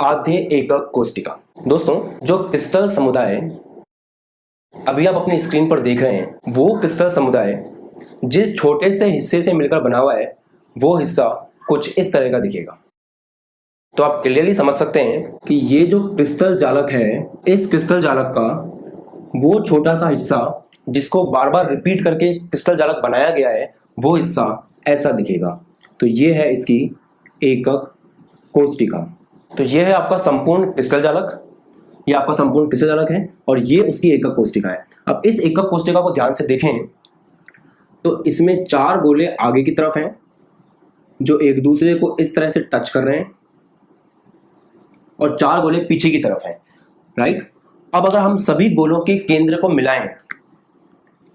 आद्य एकक कोष्टिका। दोस्तों जो क्रिस्टल समुदाय अभी आप अपनी स्क्रीन पर देख रहे हैं वो क्रिस्टल समुदाय जिस छोटे से हिस्से से मिलकर बना हुआ है वो हिस्सा कुछ इस तरह का दिखेगा। तो आप क्लियरली समझ सकते हैं कि ये जो क्रिस्टल जालक है, इस क्रिस्टल जालक का वो छोटा सा हिस्सा जिसको बार बार रिपीट करके क्रिस्टल जालक बनाया गया है वो हिस्सा ऐसा दिखेगा। तो ये है इसकी एकक कोष्टिका। तो ये है आपका संपूर्ण क्रिस्टल जालक, ये आपका संपूर्ण क्रिस्टल जालक है और ये उसकी एकक कोष्टिका है। अब इस एकक कोष्टिका को ध्यान से देखें तो इसमें 4 गोले आगे की तरफ हैं जो एक दूसरे को इस तरह से टच कर रहे हैं और 4 गोले पीछे की तरफ हैं, राइट। अब अगर हम सभी गोलों के केंद्र को मिलाएं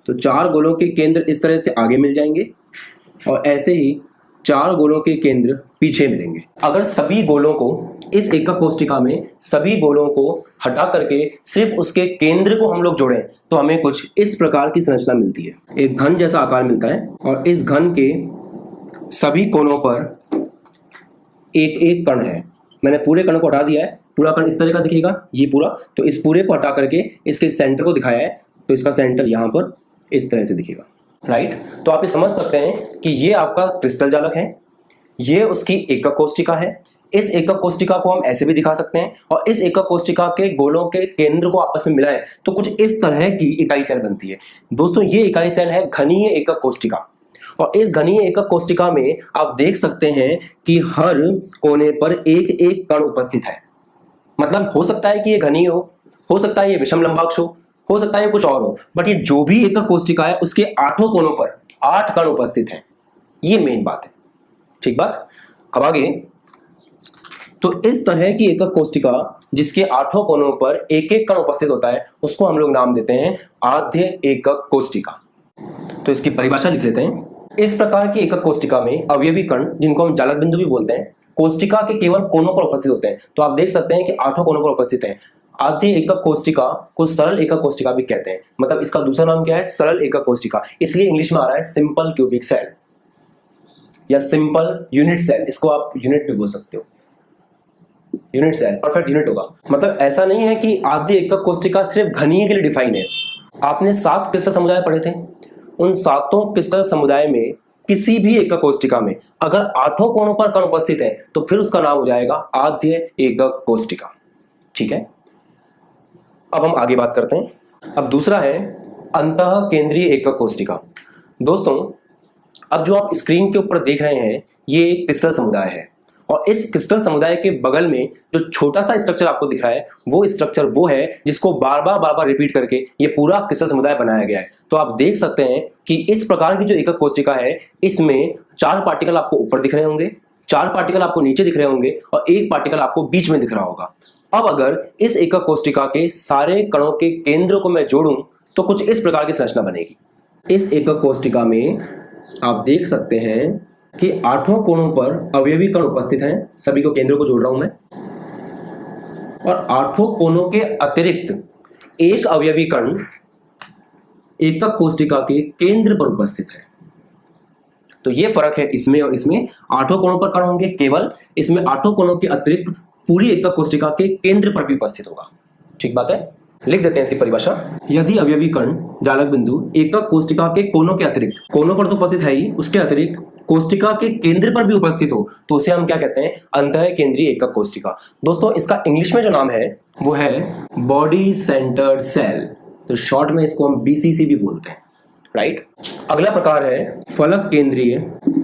तो 4 गोलों के केंद्र इस तरह से आगे मिल जाएंगे और ऐसे ही 4 गोलों के केंद्र पीछे मिलेंगे। अगर सभी गोलों को इस एकक कोष्टिका में सभी गोलों को हटा करके सिर्फ उसके केंद्र को हम लोग जोड़ें तो हमें कुछ इस प्रकार की संरचना मिलती है। एक घन जैसा आकार मिलता है और इस घन के सभी कोनों पर एक एक कण है मैंने पूरे कण को हटा दिया है, पूरा कण इस तरह का दिखेगा, ये पूरा, तो इस पूरे को हटा करके इसके सेंटर को दिखाया है, तो इसका सेंटर यहाँ पर इस तरह से दिखेगा, राइट। तो आप ये समझ सकते हैं कि ये आपका क्रिस्टल जालक है, ये उसकी एकक कोष्टिका है। इस एकक कोष्टिका को हम ऐसे भी दिखा सकते हैं, और इस एकक कोष्टिका के गोलों के केंद्र को आपस में मिलाएं तो कुछ इस तरह की इकाई सेल बनती है। दोस्तों ये इकाई सेल है घनीय एकक कोष्टिका, और इस घनीय एकक कोष्टिका में आप देख सकते हैं कि हर कोने पर एक एक कण उपस्थित है। मतलब हो सकता है कि ये घनीय हो सकता है ये विषम लंबाक्ष हो सकता है ये कुछ और हो, बट ये जो भी एकक कोष्टिका है उसके 8 कोनों पर 8 कण उपस्थित हैं। ये मेन बात है, ठीक बात। अब आगे, तो इस तरह की एकक कोष्टिका जिसके 8 कोनों पर एक एक कण उपस्थित होता है उसको हम लोग नाम देते हैं आद्य एकक कोष्टिका। तो इसकी परिभाषा लिख लेते हैं। इस प्रकार की एकक कोष्टिका में अवयवी कण, जिनको हम जालक बिंदु भी बोलते हैं, कोष्टिका के केवल कोनों पर उपस्थित होते हैं। तो आप देख सकते हैं कि 8 कोनों पर उपस्थित हैं। आद्य एकक कोष्टिका को सरल एकक कोष्टिका भी कहते हैं। मतलब इसका दूसरा नाम क्या है? सरल एकक कोष्टिका। इसलिए इंग्लिश में आ रहा है सिंपल क्यूबिक सेल या सिंपल यूनिट सेल। इसको आप यूनिट भी बोल सकते हो, यूनिट सेल परफेक्ट यूनिट होगा। मतलब ऐसा नहीं है कि आद्य एकक कोष्टिका सिर्फ घनीय के लिए डिफाइन है। आपने 7 क्रिस्टल समुदाय पढ़े थे, उन 7 क्रिस्टल समुदाय में किसी भी एकक कोष्टिका में अगर 8 कोनों पर कण उपस्थित है तो फिर उसका नाम हो जाएगा आद्य एकक कोष्टिका, ठीक है। अब हम आगे बात करते हैं। अब दूसरा है अंतः केंद्रीय एकक कोष्टिका। दोस्तों अब जो आप स्क्रीन के ऊपर देख रहे हैं ये क्रिस्टल समुदाय है, और इस क्रिस्टल समुदाय के बगल में जो छोटा सा स्ट्रक्चर आपको दिख रहा है वो स्ट्रक्चर वो है जिसको बार बार रिपीट करके ये पूरा क्रिस्टल समुदाय बनाया गया है। तो आप देख सकते हैं कि इस प्रकार की जो एकक कोष्टिका है इसमें 4 पार्टिकल आपको ऊपर दिख रहे होंगे, 4 पार्टिकल आपको नीचे दिख रहे होंगे, और 1 पार्टिकल आपको बीच में दिख रहा होगा। अब अगर इस एकक कोष्टिका के सारे कणों के केंद्र को मैं जोड़ूं तो कुछ इस प्रकार की संरचना बनेगी। इस एकक कोष्टिका में आप देख सकते हैं कि 8 कोनों पर अवयवी कण उपस्थित हैं। सभी को केंद्रों को जोड़ रहा हूं मैं, और 8 कोनों के अतिरिक्त एक अवयवी कण एकक कोष्टिका के केंद्र पर उपस्थित है। तो ये फर्क है इसमें और इसमें। 8 कोनों पर कण होंगे केवल, इसमें 8 कोनों के अतिरिक्त पूरी एकक कोष्टिका के केंद्र पर भी उपस्थित होगा, ठीक बात है। लिख देते हैं इसकी परिभाषा। यदि अवयवी कण जालक बिंदु एकक कोष्टिका के कोनों के अतिरिक्त, कोनों पर तो उपस्थित है ही, उसके अतिरिक्त कोष्टिका के केंद्र पर भी उपस्थित हो तो उसे हम क्या कहते हैं? अंतः केंद्रीय एकक कोष्टिका। दोस्तों इसका इंग्लिश में जो नाम है वो है बॉडी सेंटर्ड सेल, तो शॉर्ट में इसको हम BCC भी बोलते हैं, राइट। अगला प्रकार है फलक केंद्रीय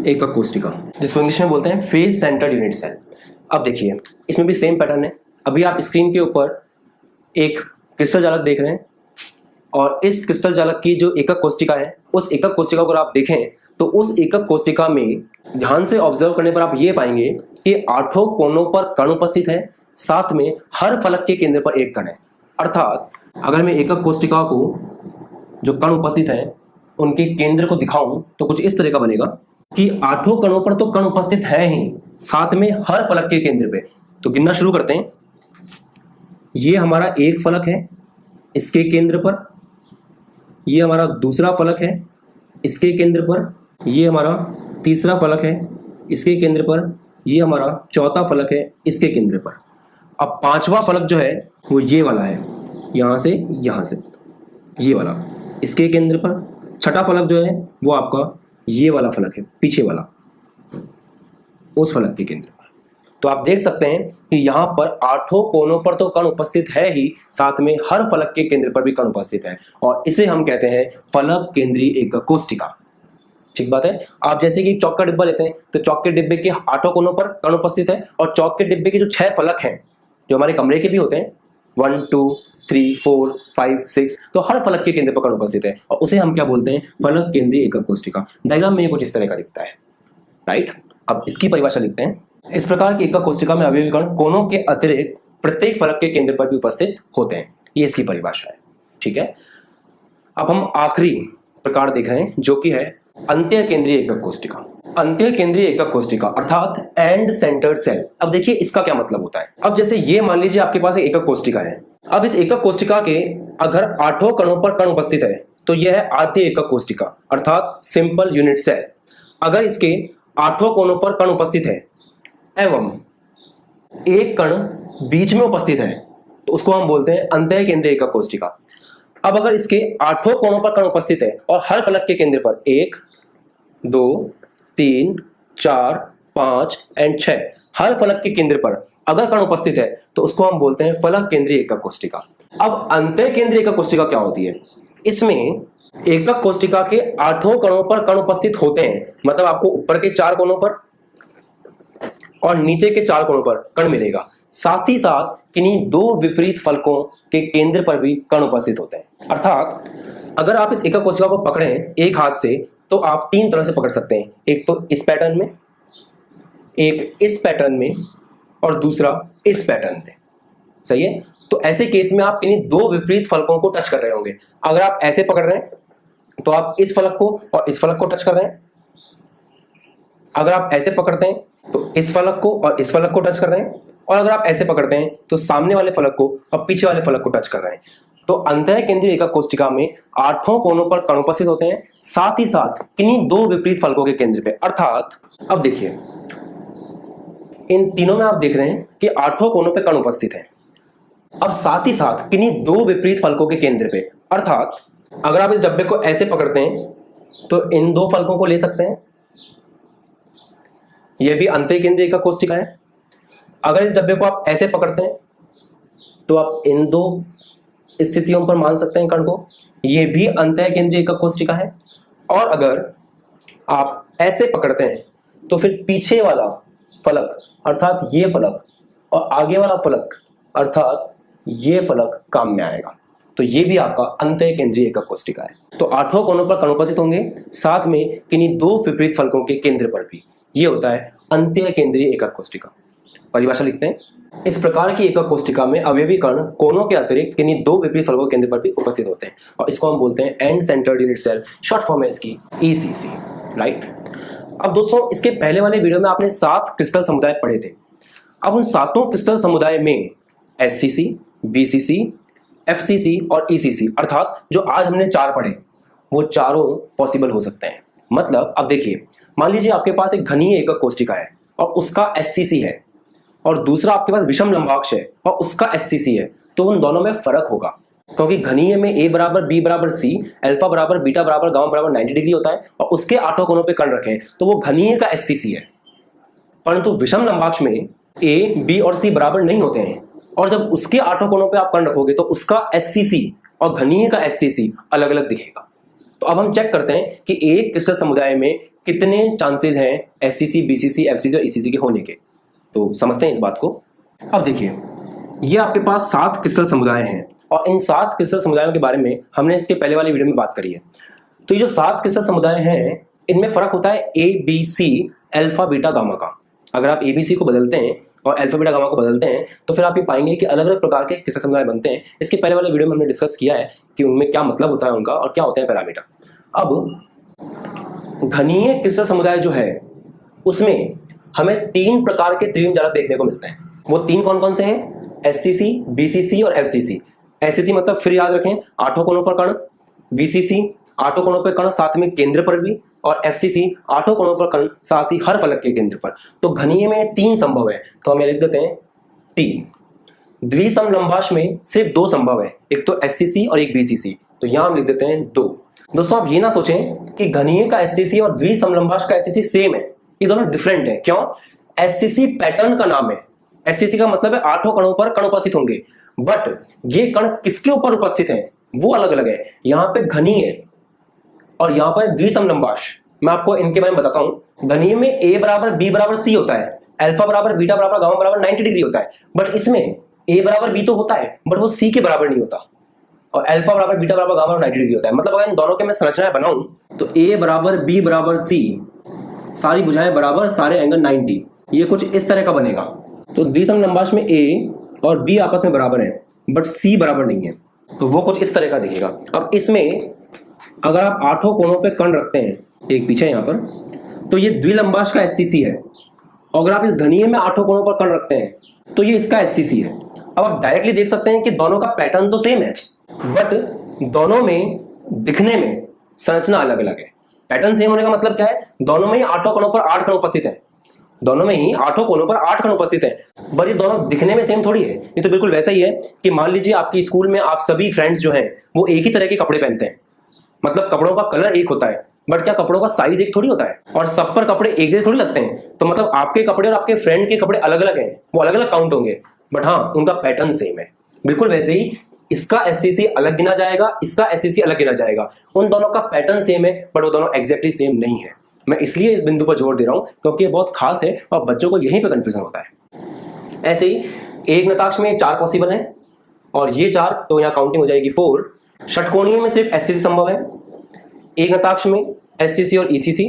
एकक कोष्टिका, जिसको इंग्लिश में बोलते हैं फेज सेंटर्ड यूनिट सेल। अब देखिए इसमें भी सेम पैटर्न है। अभी आप स्क्रीन के ऊपर एक क्रिस्टल जालक देख रहे हैं, और इस क्रिस्टल जालक की जो एकक कोष्टिका है उस एकक कोष्टिका को आप देखें तो उस एकक कोष्टिका में ध्यान से ऑब्जर्व करने पर आप ये पाएंगे कि 8 कोनों पर कण उपस्थित है, साथ में हर फलक के केंद्र पर एक कण है। अर्थात अगर मैं एकक कोष्टिका को जो कण उपस्थित है उनके केंद्र को दिखाऊं तो कुछ इस तरह का बनेगा कि 8 कणों पर तो कण उपस्थित है ही, साथ में हर फलक के केंद्र पे। तो गिनना शुरू करते हैं। ये हमारा एक फलक है, इसके केंद्र पर, ये हमारा दूसरा फलक है, इसके केंद्र पर, ये हमारा तीसरा फलक है, इसके केंद्र पर, ये हमारा चौथा फलक है, इसके केंद्र पर। अब 5वां फलक जो है वो ये वाला है, यहाँ से ये वाला इसके केंद्र पर। 6ठा फलक जो है वो आपका ये वाला फलक है, पीछे वाला, उस फलक के केंद्र पर। तो आप देख सकते हैं कि यहाँ पर 8 कोनों पर तो कण उपस्थित है ही, साथ में हर फलक के केंद्र पर भी कण उपस्थित है, और इसे हम कहते हैं फलक केंद्रीय एकक कोष्टिका, ठीक बात है। आप जैसे कि चौक का डिब्बा लेते हैं तो चौक के डिब्बे के 8 कोनों पर कण उपस्थित है, और चौक के डिब्बे के जो 6 फलक हैं जो हमारे कमरे के भी होते हैं 1 2 3 4 5 6, तो हर फलक के केंद्र पर कण उपस्थित है, और उसे हम क्या बोलते हैं? फलक केंद्रीय एकक कोष्टिका। डायग्राम में ये कुछ इस तरह का दिखता है, राइट। अब इसकी परिभाषा लिखते हैं। इस प्रकार की एकक कोष्टिका में अवयवी कण कोनों के अतिरिक्त प्रत्येक फलक के केंद्र पर भी उपस्थित होते हैं, ये इसकी परिभाषा है, ठीक है। अब हम आखिरी प्रकार देख रहे हैं जो कि है अंत्य केंद्रीय एकक कोष्टिका। अंत्य केंद्रीय एकक कोष्टिका अर्थात एंड सेंटर्ड सेल। अब देखिए इसका क्या मतलब होता है। अब जैसे ये मान लीजिए आपके पास एक एकक कोष्टिका है। अब इस एकक कोष्टिका के अगर 8 कणों पर कण उपस्थित है तो यह है आद्य एकक कोष्टिका अर्थात सिंपल यूनिट सेल। अगर इसके 8 कोनों पर कण उपस्थित है एवं एक कण बीच में उपस्थित है तो उसको हम बोलते हैं अंतः केंद्रीय एकक कोशिका। अब अगर इसके 8 कोणों पर कण उपस्थित है और हर फलक के केंद्र पर 1, 2, 3, 4, 5 एंड 6 हर फलक के केंद्र पर अगर कण उपस्थित है तो उसको हम बोलते हैं फलक केंद्रीय एकक कोशिका। अब अंतः केंद्रीय एकक कोशिका क्या होती है? इसमें एकक कोशिका के 8 कणों पर कण उपस्थित होते हैं, मतलब आपको ऊपर के 4 कोणों पर और नीचे के 4 कोणों पर कण मिलेगा। साथ ही साथ किन्हीं 2 विपरीत फलकों के केंद्र पर भी कण उपस्थित होते हैं। अर्थात अगर आप इस एकक कोशिका को पकड़ें एक हाथ से तो आप 3 तरह से पकड़ सकते हैं, एक तो इस पैटर्न में, एक इस पैटर्न में और दूसरा इस पैटर्न में। सही है? तो ऐसे केस में आप किन्हीं 2 विपरीत फलकों को टच कर रहे होंगे। अगर आप ऐसे पकड़ रहे हैं तो आप इस फलक को और इस फलक को टच कर रहे हैं। अगर आप ऐसे पकड़ते हैं तो इस फलक को और इस फलक को टच कर रहे हैं, और अगर आप ऐसे पकड़ते हैं तो सामने वाले फलक को और पीछे वाले फलक को टच कर रहे हैं। तो अंतः केंद्रीय एकक कोशिका में 8 कोणों पर कण उपस्थित होते हैं, साथ ही साथ किन्हीं 2 विपरीत फलकों के केंद्र पे। अर्थात अब देखिए इन तीनों में आप देख रहे हैं कि 8 कोणों पे कण उपस्थित है। अब साथ ही साथ किन्हीं 2 विपरीत फलकों के केंद्र पे। अर्थात अगर आप इस डब्बे को ऐसे पकड़ते हैं तो इन 2 फलकों को ले सकते हैं, यह भी अंतः केंद्रीय एकक कोशिका है। अगर इस डब्बे को आप ऐसे पकड़ते हैं तो आप इन 2 स्थितियों पर मान सकते हैं कण को, यह भी अंतः केंद्रीय एकक कोशिका है। और अगर आप ऐसे पकड़ते हैं तो फिर पीछे वाला फलक अर्थात ये फलक और आगे वाला फलक अर्थात ये फलक काम में आएगा। तो ये भी आपका अंतः केंद्रीय एकक कोशिका है। तो 8 कोणों पर कण उपस्थित होंगे, साथ में किन्हीं 2 विपरीत फलकों के केंद्र पर भी। ये होता है अंतः केंद्रीय एकक कोशिका। परिभाषा लिखते हैं, इस प्रकार की एकक कोशिका में अवयवी कण कोणों के अतिरिक्त किन्हीं 2 विपरीत फलकों के केंद्र पर भी उपस्थित होते हैं, और इसको हम बोलते हैं end centred unit cell, short form है इसकी ECC। राइट। अब दोस्तों इसके पहले वाले वीडियो में आपने 7 क्रिस्टल समुदाय पढ़े थे। अब उन 7 क्रिस्टल समुदाय में SCC, BCC, FCC और ECC अर्थात जो आज हमने 4 पढ़े वो चारों पॉसिबल हो सकते हैं। मतलब अब देखिए, मान लीजिए आपके पास एक घनीय एकक कोशिका है और उसका SCC है, और दूसरा आपके पास विषम लंबाक्ष है और उसका SCC है, तो उन दोनों में फर्क होगा, क्योंकि घनीय में A बराबर B बराबर C, अल्फा बराबर बीटा बराबर गामा बराबर 90 डिग्री होता है, और उसके 8 कोणों पे कण रखें तो वो घनीय का SCC है। परंतु विषम लंबाक्ष में A, B और C बराबर नहीं होते हैं, और जब उसके 8 कोणों पे आप कण रखोगे तो उसका SCC और घनीय का SCC अलग अलग दिखेगा। तो अब हम चेक करते हैं कि एक क्रिस्टल समुदाय में कितने चांसेस हैं SCC, BCC, FCC और ECC के होने के। तो समझते हैं इस बात को। अब देखिए, ये आपके पास 7 क्रिस्टल समुदाय हैं, और इन 7 क्रिस्टल समुदायों के बारे में हमने इसके पहले वाली वीडियो में बात करी है। तो ये जो 7 क्रिस्टल समुदाय हैं इनमें फर्क होता है A, B, C, alpha, beta, gamma का। अगर आप ABC को बदलते हैं और अल्फा, बीटा, गामा को बदलते हैं तो फिर आप ये पाएंगे कि अलग अलग प्रकार के क्रिस्टल समुदाय बनते हैं। इसके पहले वाले वीडियो में हमने डिस्कस किया है कि उनमें क्या मतलब होता है उनका और क्या होते हैं पैरामीटर। अब घनीय क्रिस्टल समुदाय जो है उसमें हमें 3 प्रकार के त्रिविम जालक देखने को मिलते हैं। वो 3 कौन कौन से हैं? SCC, BCC और FCC। SCC मतलब फिर याद रखें 8 कोणों पर कण, BCC 8 कोणों पर कण साथ में केंद्र पर भी, और FCC 8 कोणों पर कण साथ ही हर फलक के केंद्र पर। तो घनीय में 3 संभव है, तो हम लिख देते हैं 3। द्विसम लंबाक्ष में सिर्फ 2 संभव है, एक तो SCC और एक BCC, तो यहां हम लिख देते हैं 2। दोस्तों आप ये ना सोचें कि घनीय का SCC और द्विसम लंबाक्ष का SCC सेम है, ये दोनों डिफरेंट है। क्यों? SCC पैटर्न का नाम है। SCC का मतलब है 8 कणों पर कण उपस्थित होंगे, बट ये कण किसके ऊपर उपस्थित है वो अलग अलग है। यहां पे घनीय और यहां पर द्विसम लंबाक्ष, मैं आपको इनके बारे में बताता हूं। घनीय में A बराबर B बराबर C होता है, अल्फा बराबर बीटा बराबर गामा बराबर 90 डिग्री होता है, बट इसमें A बराबर B तो होता है बट वो C के बराबर नहीं होता, और अल्फा बराबर बीटा बराबर गामा बराबर 90 डिग्री होता है। मतलब अगर इन दोनों के मैं संरचनाएं बनाऊं तो A बराबर B बराबर C, सारी भुजाएं बराबर, सारे एंगल 90, ये कुछ इस तरह का बनेगा। तो द्विसम लंबाक्ष में A और B आपस में बराबर है बट C बराबर नहीं है, तो वो कुछ इस तरह का दिखेगा। अब इसमें अगर आप 8 कोणों पे कण रखते हैं, एक पीछे यहाँ पर, तो ये द्विलंबाक्ष का SCC है, और अगर आप इस घनीय में 8 कोणों पर कण रखते हैं तो ये इसका SCC है। अब आप डायरेक्टली देख सकते हैं कि दोनों का पैटर्न तो सेम है, बट दोनों में दिखने में संरचना अलग अलग है। पैटर्न सेम होने का मतलब क्या है? दोनों में 8 कणों पर 8 कण उपस्थित है, दोनों में ही 8 कोनों पर 8 कण उपस्थित है। पर ये दोनों दिखने में सेम थोड़ी है, ये तो बिल्कुल वैसा ही है कि मान लीजिए आपकी स्कूल में आप सभी फ्रेंड्स जो हैं वो एक ही तरह के कपड़े पहनते हैं, मतलब कपड़ों का कलर एक होता है, बट क्या कपड़ों का साइज एक थोड़ी होता है, और सब पर कपड़े एक जैसे थोड़ी लगते हैं। तो मतलब आपके कपड़े और आपके फ्रेंड के कपड़े अलग अलग हैं, वो अलग अलग काउंट होंगे, बट हाँ उनका पैटर्न सेम है। बिल्कुल वैसे ही इसका एससीसी अलग गिना जाएगा, इसका एससीसी अलग गिना जाएगा, उन दोनों का पैटर्न सेम है बट वो दोनों एग्जैक्टली सेम नहीं है। मैं इसलिए इस बिंदु पर जोर दे रहा हूं क्योंकि ये बहुत खास है और बच्चों को यहीं पर कंफ्यूजन होता है। ऐसे ही एक नताक्ष में 4 पॉसिबल हैं और ये 4 तो यहाँ काउंटिंग हो जाएगी 4। षटकोणीय में सिर्फ एससीसी संभव है, एक नताक्ष में एससीसी और ईसीसी,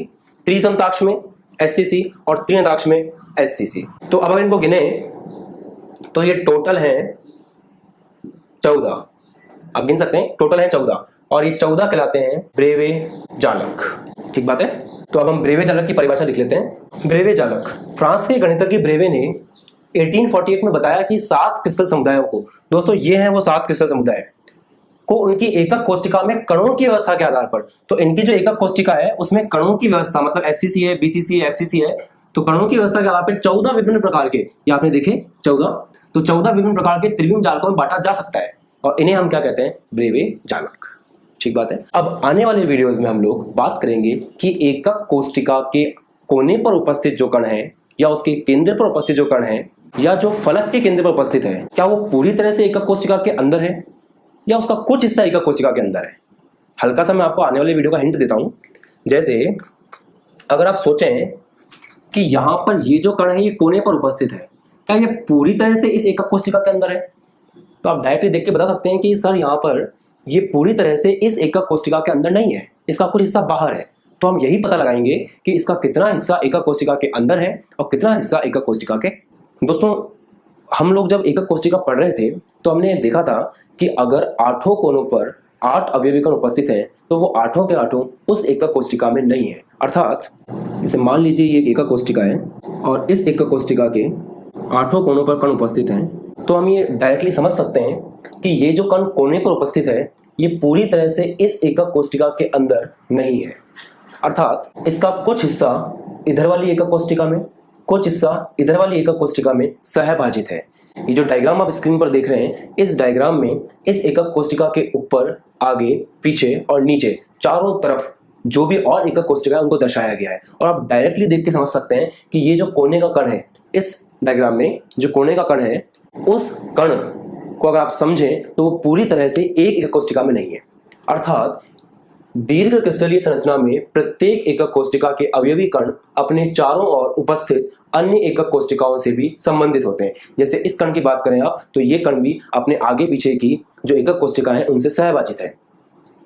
त्रिसमताक्ष में एससीसी और त्रिनताक्ष में एससीसी। तो अब अगर इनको गिने तो ये टोटल है 14, आप गिन सकते हैं, टोटल है 14 और ये 14 कहलाते हैं ब्रेवे जालक। ठीक बात है। तो अब हम ब्रेवे जालक की परिभाषा लिख लेते हैं। ब्रेवे जालक, फ्रांस के गणितज्ञ ब्रेवे ने 1848 में बताया कि 7 क्रिस्टल समुदायों को, दोस्तों ये हैं वो 7 क्रिस्टल समुदाय, को उनकी एकक कोष्टिका में कणों की व्यवस्था के आधार पर, तो इनकी जो एकक कोष्टिका है उसमें कणों की व्यवस्था मतलब एससीसी है, बीसीसी है, एफसीसी है, तो कणों की व्यवस्था के आधार पर 14 विभिन्न प्रकार के, ये आपने देखे 14, तो 14 विभिन्न प्रकार के त्रिविम जालकों में बांटा जा सकता है और इन्हें हम क्या कहते हैं, ब्रेवे जालक। ठीक बात है। अब आने वाले वीडियोस में हम लोग बात करेंगे कि एकक कोष्टिका के कोने पर उपस्थित जो कण है या उसके केंद्र पर उपस्थित जो कण है या जो फलक के केंद्र पर उपस्थित है, क्या वो पूरी तरह से एकक कोष्टिका के अंदर है या उसका कुछ हिस्सा एकक कोशिका के अंदर है। हल्का सा मैं आपको आने वाले वीडियो का हिंट देता हूं। जैसे अगर आप सोचें कि यहां पर ये जो कण है ये कोने पर उपस्थित है, क्या ये पूरी तरह से इस एकक कोशिका के अंदर है, तो आप डायरेक्टली देख के बता सकते हैं कि सर यहाँ पर ये पूरी तरह से इस एकक कोशिका के अंदर नहीं है, इसका कुछ हिस्सा बाहर है। तो हम यही पता लगाएंगे कि इसका कितना हिस्सा एकक कोशिका के अंदर है और कितना हिस्सा एकक कोशिका के। दोस्तों हम लोग जब एकक कोशिका पढ़ रहे थे तो हमने देखा था कि अगर 8 कोनों पर 8 अवयवी कण उपस्थित हैं तो वो 8 के 8 उस एकक कोशिका में नहीं है। अर्थात इसे मान लीजिए ये एकक कोशिका है और इस एकक कोशिका के 8 कोनों पर कण उपस्थित हैं, तो हम ये डायरेक्टली समझ सकते हैं कि ये जो कण कोने पर उपस्थित है ये पूरी तरह से इस एकक कोशिका के अंदर नहीं है। अर्थात इसका कुछ हिस्सा इधर वाली एकक कोशिका में, कुछ हिस्सा इधर वाली एकक कोशिका में सहभाजित है। ये जो डायग्राम आप स्क्रीन पर देख रहे हैं, इस डायग्राम में इस एकक कोशिका के ऊपर, आगे, पीछे और नीचे चारों तरफ जो भी और एकक कोशिका है उनको दर्शाया गया है और आप डायरेक्टली देख के समझ सकते हैं कि ये जो कोने का कण है, इस डायग्राम में जो कोने का कण है उस कण को अगर आप समझें तो वो पूरी तरह से एक एकक कोशिका में नहीं है। अर्थात दीर्घ क्रिस्टलीय संरचना में प्रत्येक एकक कोशिका के अवयवी कण अपने चारों ओर उपस्थित अन्य एकक कोशिकाओं से भी संबंधित होते हैं। जैसे इस कण की बात करें आप तो ये कण भी अपने आगे पीछे की जो एकक कोशिकाएं हैं उनसे सहभाजित है।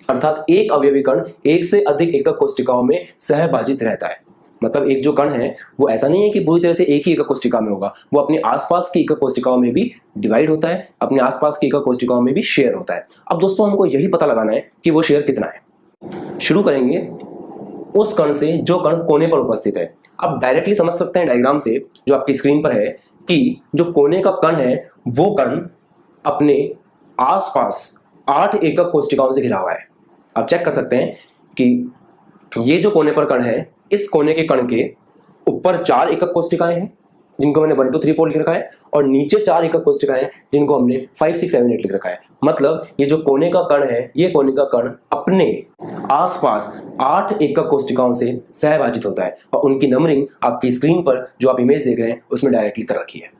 अर्थात एक अवयवी कण एक से अधिक एकक कोशिकाओं में सहभाजित रहता है। मतलब एक जो कण है वो ऐसा नहीं है कि पूरी तरह से एक ही एकक कोशिका में होगा, वो अपने आसपास की एकक कोशिकाओं में भी डिवाइड होता है, अपने आसपास की एकक कोशिकाओं में भी शेयर होता है। अब दोस्तों हमको यही पता लगाना है कि वो शेयर कितना है। शुरू करेंगे उस कण से जो कण कोने पर उपस्थित है। आप डायरेक्टली समझ सकते हैं डायग्राम से जो आपकी स्क्रीन पर है कि जो कोने का कण है वो कण अपने आसपास 8 एकक कोशिकाओं से घिरा हुआ है। आप चेक कर सकते हैं कि ये जो कोने पर कण है, इस कोने के कण के ऊपर 4 एकक कोशिकाएं हैं जिनको मैंने 1 2 3 4 लिख रखा है और नीचे 4 एकक कोशिकाएं हैं जिनको हमने 5 6 7 8 लिख रखा है। मतलब ये जो कोने का कण है, ये कोने का कण अपने आसपास 8 एकक कोशिकाओं से सहभाजित होता है और उनकी नंबरिंग आपकी स्क्रीन पर जो आप इमेज देख रहे हैं उसमें डायरेक्टली कर रखी है।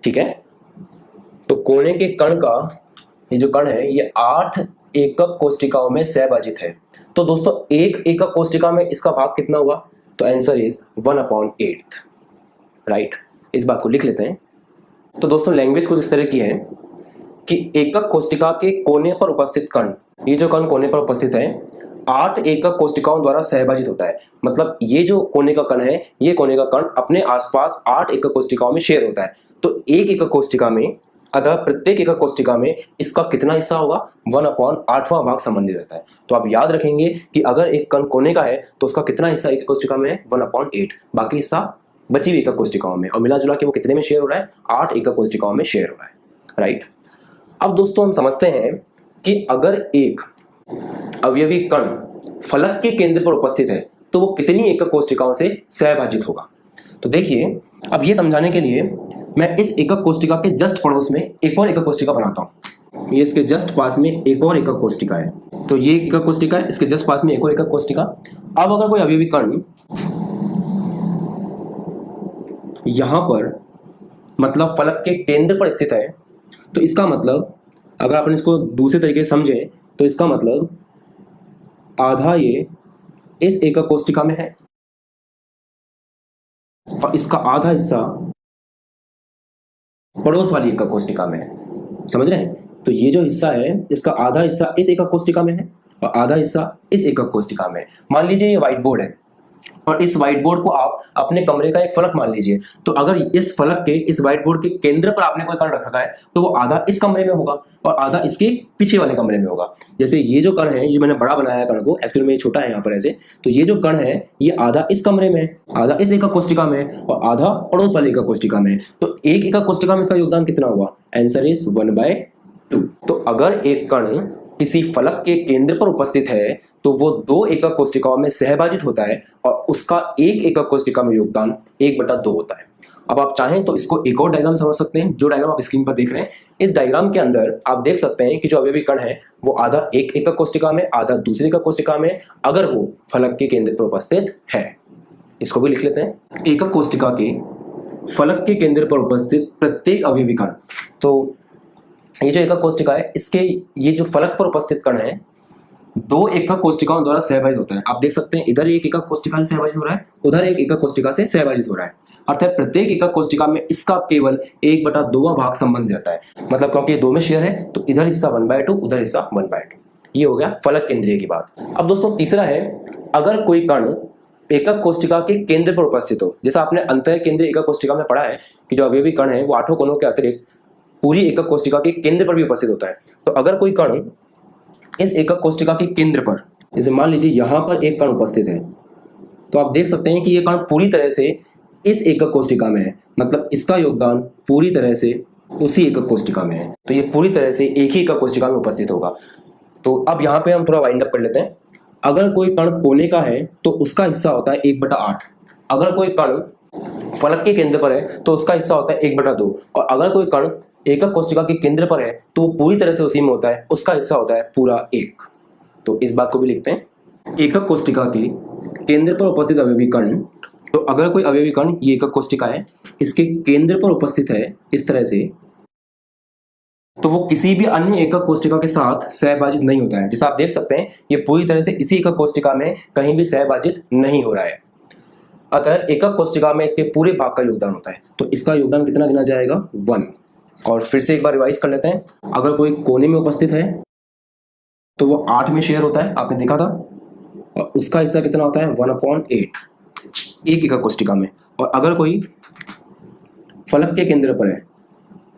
ठीक है, तो कोने के कण का ये जो कण है ये 8 एकक कोशिकाओं में सहभाजित है। तो दोस्तों एक एकक कोशिका में इसका भाग कितना हुआ, तो आंसर इज 1/8। राइट, इस बात को लिख लेते हैं। तो दोस्तों लैंग्वेज कुछ इस तरह की है कि एकक कोशिका के कोने पर उपस्थित कण, ये जो कण कोने पर उपस्थित है 8 एकक कोशिकाओं द्वारा सहभाजित होता है। मतलब ये जो कोने का कण है, ये कोने का कण अपने आसपास 8 एकक कोशिकाओं में शेयर होता है। तो एक एकक कोशिका में, अतः प्रत्येक एकक कोशिका में इसका कितना हिस्सा होगा, 1/8वां भाग संबंधित रहता है। तो आप याद रखेंगे कि अगर एक कण कोने का है तो उसका कितना हिस्सा एकक कोशिका में है, 1/8, बाकी हिस्सा बची हुई एकक कोशिकाओं में, और मिला जुला के वो कितने में शेयर हो रहा है, 8 एकक कोशिकाओं में शेयर हो रहा है। राइट, अब दोस्तों हम समझते हैं कि अगर एक अवयवी कण फलक के केंद्र पर उपस्थित है तो वो कितनी एकक कोशिकाओं से सहभाजित होगा। तो देखिए, अब ये समझाने के लिए मैं इस एकक कोष्टिका के जस्ट पड़ोस में एक और एकक कोष्टिका बनाता हूँ। ये इसके जस्ट पास में एक और एकक कोष्टिका है, तो ये एकक कोष्टिका है, इसके जस्ट पास में एक और एकक कोष्टिका। अब अगर कोई अवयवी कण यहां पर मतलब फलक के केंद्र पर स्थित है, तो इसका मतलब अगर अपन इसको दूसरे तरीके से समझें तो इसका मतलब आधा ये इस एकक कोष्टिका में है और इसका आधा हिस्सा पड़ोस वाली एकक कोष्टिका में है। समझ रहे हैं? तो ये जो हिस्सा है इसका आधा हिस्सा इस एकक कोष्टिका में है और आधा हिस्सा इस एकक कोष्टिका में है। मान लीजिए ये व्हाइट बोर्ड है और इस व्हाइट बोर्ड को आप अपने कमरे का एक फलक मान लीजिए। तो अगर इस फलक के इस व्हाइट बोर्ड के केंद्र पर आपने कोई कण रख रखा है तो वो आधा इस कमरे में होगा और आधा इसके पीछे वाले कमरे में होगा। जैसे ये जो कण है, ये मैंने बड़ा बनाया है कण को, एक्चुअली में ये छोटा है यहाँ पर ऐसे। तो ये जो कण है ये आधा इस कमरे में, आधा इस एकक कोष्टिका में और आधा पड़ोस वाली एकक कोष्टिका में। तो एक एकक कोष्टिका में इसका योगदान कितना हुआ? Answer is 1/2। तो अगर एक कण किसी फलक के केंद्र पर उपस्थित है तो वो 2 एकक कोष्टिकाओं में सहभाजित होता है और उसका एक एकक कोष्टिका में योगदान 1/2 होता है। अब आप चाहें तो इसको एक और डायग्राम समझ सकते हैं, जो डायग्राम आप स्क्रीन पर देख रहे हैं। इस डायग्राम के अंदर आप देख सकते हैं कि जो अवयवी कण है वो आधा एक एकक कोष्टिका में, आधा दूसरी एकक कोष्टिका में, अगर वो फलक के केंद्र पर उपस्थित है। इसको भी लिख लेते हैं। एकक कोष्टिका के फलक के केंद्र पर उपस्थित प्रत्येक अवयवी कण, तो ये जो एकक कोष्टिका है इसके ये जो फलक पर उपस्थित कण है 2 एकक कोष्टिकाओं द्वारा सहभाजित होता है। आप देख सकते हैं इधर एक एकक कोष्टिका से सहभाजित हो रहा है, उधर एक एकक कोष्टिका से सहभाजित हो रहा है। अर्थात प्रत्येक एकक कोष्टिका में इसका केवल 1/2 भाग संबंध रहता है। मतलब क्योंकि ये 2 में शेयर है तो इधर हिस्सा 1/2, उधर हिस्सा 1/2। ये हो गया फलक केंद्रीय की बात। अब दोस्तों तीसरा है, अगर कोई कण एकक कोष्टिका के केंद्र पर उपस्थित हो। जैसा आपने अंतः केंद्रीय एकक कोष्टिका में पढ़ा है कि जो अवयवी कण है वो 8 कोनों के अतिरिक्त पूरी एकक कोष्टिका के केंद्र पर भी उपस्थित होता है। तो अगर कोई कण इस एकक कोष्टिका के केंद्र पर, जैसे मान लीजिए यहां पर एक कण उपस्थित है, तो आप देख सकते हैं कि ये कण पूरी तरह से इस एकक कोष्टिका में है। मतलब इसका योगदान पूरी तरह से उसी एकक कोष्टिका में है। तो ये पूरी तरह से एक ही एकक कोष्टिका में उपस्थित होगा। तो अब यहाँ पे हम थोड़ा वाइंड अप कर लेते हैं। अगर कोई कण कोने का है तो उसका हिस्सा होता है 1/8। अगर कोई कण फलक के केंद्र पर है तो उसका हिस्सा होता है 1/2 और अगर कोई कण एकक कोष्टिका के केंद्र पर है तो वो पूरी तरह से उसी में होता है, उसका हिस्सा होता है पूरा 1। तो इस बात को भी लिखते हैं। एकक कोष्टिका के केंद्र पर उपस्थित अवयवी कण, तो अगर कोई अवयवी कण ये एकक कोष्टिका है इसके केंद्र पर उपस्थित है इस तरह से, तो वो किसी भी अन्य एकक कोष्टिका के साथ सहभाजित नहीं होता है। जैसा आप देख सकते हैं ये पूरी तरह से इसी एकक कोष्टिका में कहीं भी सहभाजित नहीं हो रहा है। अतः एकक कोष्टिका में इसके पूरे भाग का योगदान होता है। तो इसका योगदान कितना गिना जाएगा? 1। और फिर से एक बार रिवाइज कर लेते हैं। अगर कोई कोने में उपस्थित है तो वो 8 में शेयर होता है, आपने देखा था, और उसका हिस्सा कितना होता है? 1/8 एक एकक कोष्टिका में। और अगर कोई फलक के केंद्र पर है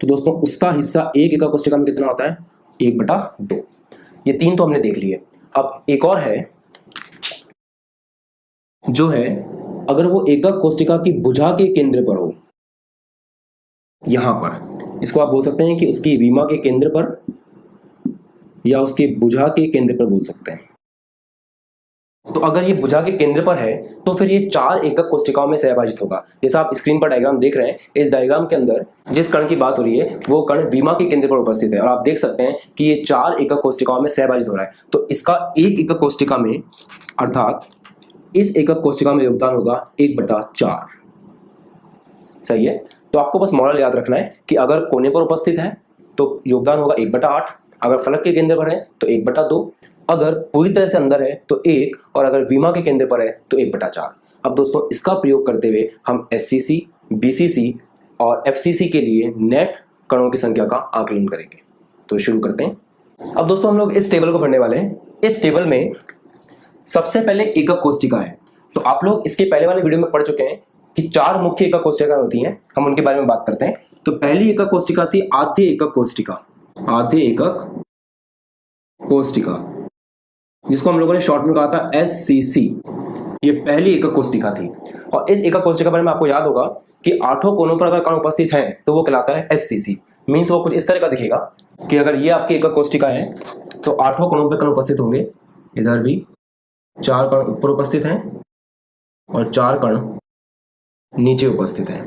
तो दोस्तों उसका हिस्सा एक एकक कोष्टिका में कितना होता है? 1/2। ये 3 तो हमने देख लिए। अब एक और है जो है, अगर वो एकक कोष्टिका की भुजा के केंद्र पर हो, यहां पर, इसको आप बोल सकते हैं कि उसकी रीमा के केंद्र पर या उसके भुजा के केंद्र पर बोल सकते हैं। तो अगर ये भुजा के केंद्र पर है तो फिर ये 4 एकक कोष्टिकाओं में सहभाजित होगा। जैसा आप स्क्रीन पर डायग्राम देख रहे हैं, इस डायग्राम के अंदर जिस कण की बात हो रही है वो कण रीमा के केंद्र पर उपस्थित है और आप देख सकते हैं कि ये 4 एकक कोष्टिकाओं में सहभाजित हो रहा है। तो इसका एक एकक कोष्टिका में, अर्थात इस एकक कोष्टिका में योगदान होगा 1/4। सही है? तो आपको बस मॉडल याद रखना है कि अगर कोने पर उपस्थित है तो योगदान होगा 1/8, अगर फलक के केंद्र पर है तो 1/2, अगर पूरी तरह से अंदर है तो 1 और अगर वीमा के केंद्र पर है तो 1/4। अब दोस्तों इसका प्रयोग करते हुए हम SCC, BCC और FCC के लिए नेट कणों की संख्या का आकलन करेंगे। तो शुरू करते हैं। अब दोस्तों हम लोग इस टेबल को पढ़ने वाले हैं। इस टेबल में सबसे पहले एकक कोष्टिका है। तो आप लोग इसके पहले वाले वीडियो में पढ़ चुके हैं कि 4 मुख्य एकक कोष्टिका होती हैं। हम उनके बारे में बात करते हैं। तो पहली एकक कोष्टिका थी आद्य एकक कोष्टिका। आद्य एकक कोष्टिका, जिसको हम लोगों ने शॉर्ट में कहा था SCC। ये पहली एकक कोष्टिका थी और इस एकक कोष्टिका बारे में आपको याद होगा कि 8 कोनों पर अगर कण उपस्थित है तो वो कहलाता है SCC। मीन्स वो कुछ इस तरह का दिखेगा कि अगर ये आपकी एकक कोष्टिका है तो 8 कोनों पर कण उपस्थित होंगे, इधर भी 4 कण ऊपर उपस्थित हैं और 4 कण नीचे उपस्थित है।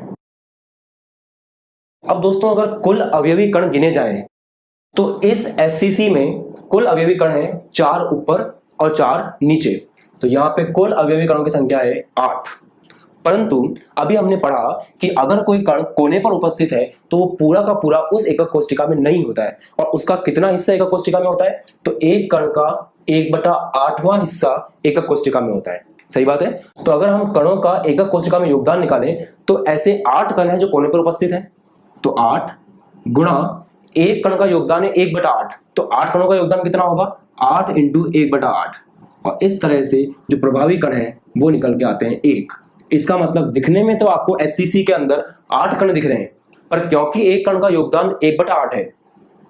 अब दोस्तों अगर कुल अवयवी कण गिने जाएं तो इस SCC में कुल अवयवी कण है 4 ऊपर और 4 नीचे। तो यहां पे कुल अवयवी कणों की संख्या है 8। परंतु अभी हमने पढ़ा कि अगर कोई कण कोने पर उपस्थित है तो वो पूरा का पूरा उस एकक कोशिका में नहीं होता है। और उसका कितना हिस्सा एकक कोशिका में होता है? तो एक कण का 1/8वां हिस्सा एकक कोशिका में होता है। सही बात है। तो अगर हम कणों का एकक कोशिका में योगदान निकालें तो ऐसे 8 कण हैं जो कोने पर उपस्थित है। तो 8 गुणा एक कण का योगदान है 1/8, तो 8 कणों का योगदान कितना होगा? 8 × 1/8। और इस तरह से जो प्रभावी कण है वो निकल के आते हैं 1। इसका मतलब दिखने में तो आपको SCC के अंदर 8 कण दिख रहे हैं, पर क्योंकि एक कण का योगदान 1/8 है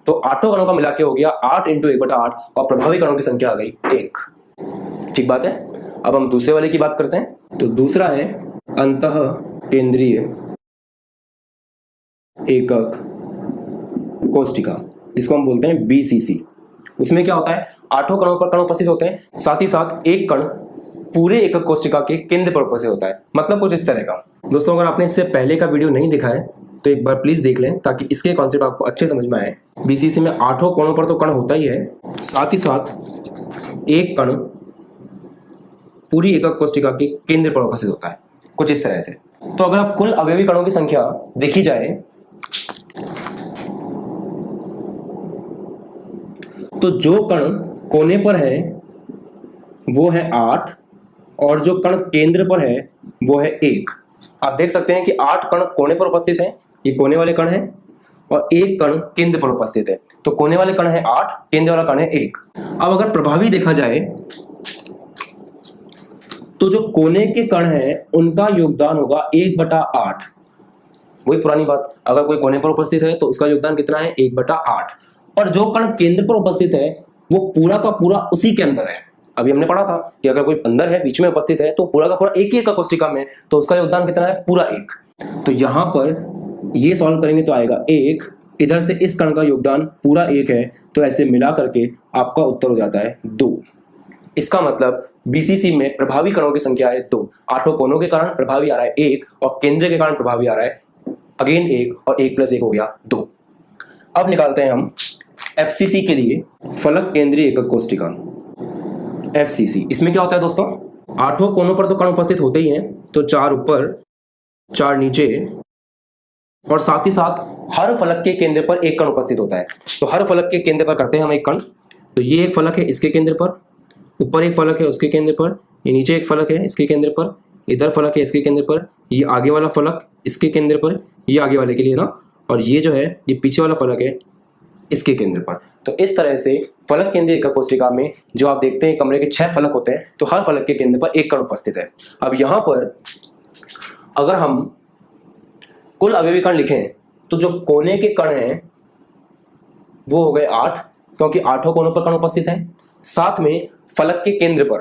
तो 8 कणों का मिला के हो गया 8 × 1/8 और प्रभावी कणों की संख्या आ गई 1। ठीक बात है। अब हम दूसरे वाले की बात करते हैं। तो दूसरा है अंतः केंद्रीय एकक कोशिका, जिसको हम बोलते हैं BCC। उसमें क्या होता है? 8 कणों पर कण उपस्थित होते हैं, साथ ही साथ एक कण पूरे एकक कोशिका के केंद्र पर उपस्थित होता है। मतलब कुछ इस तरह का। दोस्तों अगर आपने इससे पहले का वीडियो नहीं देखा है तो एक बार प्लीज देख लें ताकि इसके कॉन्सेप्ट आपको अच्छे समझ में आए। BCC में 8 कोणों पर तो कण होता ही है, साथ ही साथ एक कण पूरी एकक कोशिका के केंद्र पर उपस्थित होता है, कुछ इस तरह से। तो अगर आप कुल अवयवी कणों की संख्या देखी जाए तो जो कण कोने पर है वो है 8 और जो कण केंद्र पर है वो है 1। आप देख सकते हैं कि 8 कण कोने पर उपस्थित हैं, ये कोने वाले कण हैं, और एक कण केंद्र पर उपस्थित है। तो कोने वाले कण है 8, केंद्र वाला कण है 1। अब अगर प्रभावी देखा जाए तो जो कोने के कण है उनका योगदान होगा 1/8। वही पुरानी बात, अगर कोई कोने पर उपस्थित है तो उसका योगदान कितना है? 1/8। और जो कण केंद्र पर उपस्थित है वो पूरा का पूरा उसी के अंदर है। अभी हमने पढ़ा था कि अगर कोई अंदर है, बीच में उपस्थित है, तो पूरा का पूरा एक ही एकक कोशिका में, तो उसका योगदान कितना है? पूरा 1। तो यहां पर ये सॉल्व करेंगे तो आएगा 1, इधर से इस कण का योगदान पूरा 1 है, तो ऐसे मिला करके आपका उत्तर हो जाता है 2। इसका मतलब BCC में प्रभावी कणों की संख्या है 2। 8 कोनों के कारण प्रभावी आ रहा है 1 और केंद्र के कारण प्रभावी आ रहा है अगेन 1, और 1 + 1 हो गया 2। अब निकालते हैं हम FCC के लिए फलक केंद्रीय एकक कोशिका FCC। इसमें क्या होता है दोस्तों? 8 कोनों पर तो कण उपस्थित होते ही हैं, तो 4 ऊपर 4 नीचे, और साथ ही साथ हर फलक के केंद्र पर एक कण उपस्थित होता है। तो हर फलक के केंद्र पर करते हैं हम एक कण। तो ये एक फलक है, इसके केंद्र पर, ऊपर एक फलक है उसके केंद्र पर, ये नीचे एक फलक है इसके केंद्र पर, इधर फलक है इसके केंद्र पर, ये आगे वाला फलक इसके केंद्र पर, ये आगे वाले के लिए ना, और ये जो है ये पीछे वाला फलक है इसके केंद्र पर। तो इस तरह से फलक केंद्रीय एकक कोशिका में जो आप देखते हैं कमरे के 6 फलक होते हैं, तो हर फलक के केंद्र पर एक कण उपस्थित है। अब यहां पर अगर हम कुल अवयवी कण लिखें तो जो कोने के कण हैं वो हो गए 8, क्योंकि 8 कोनों पर कण उपस्थित हैं। साथ में फलक के केंद्र पर,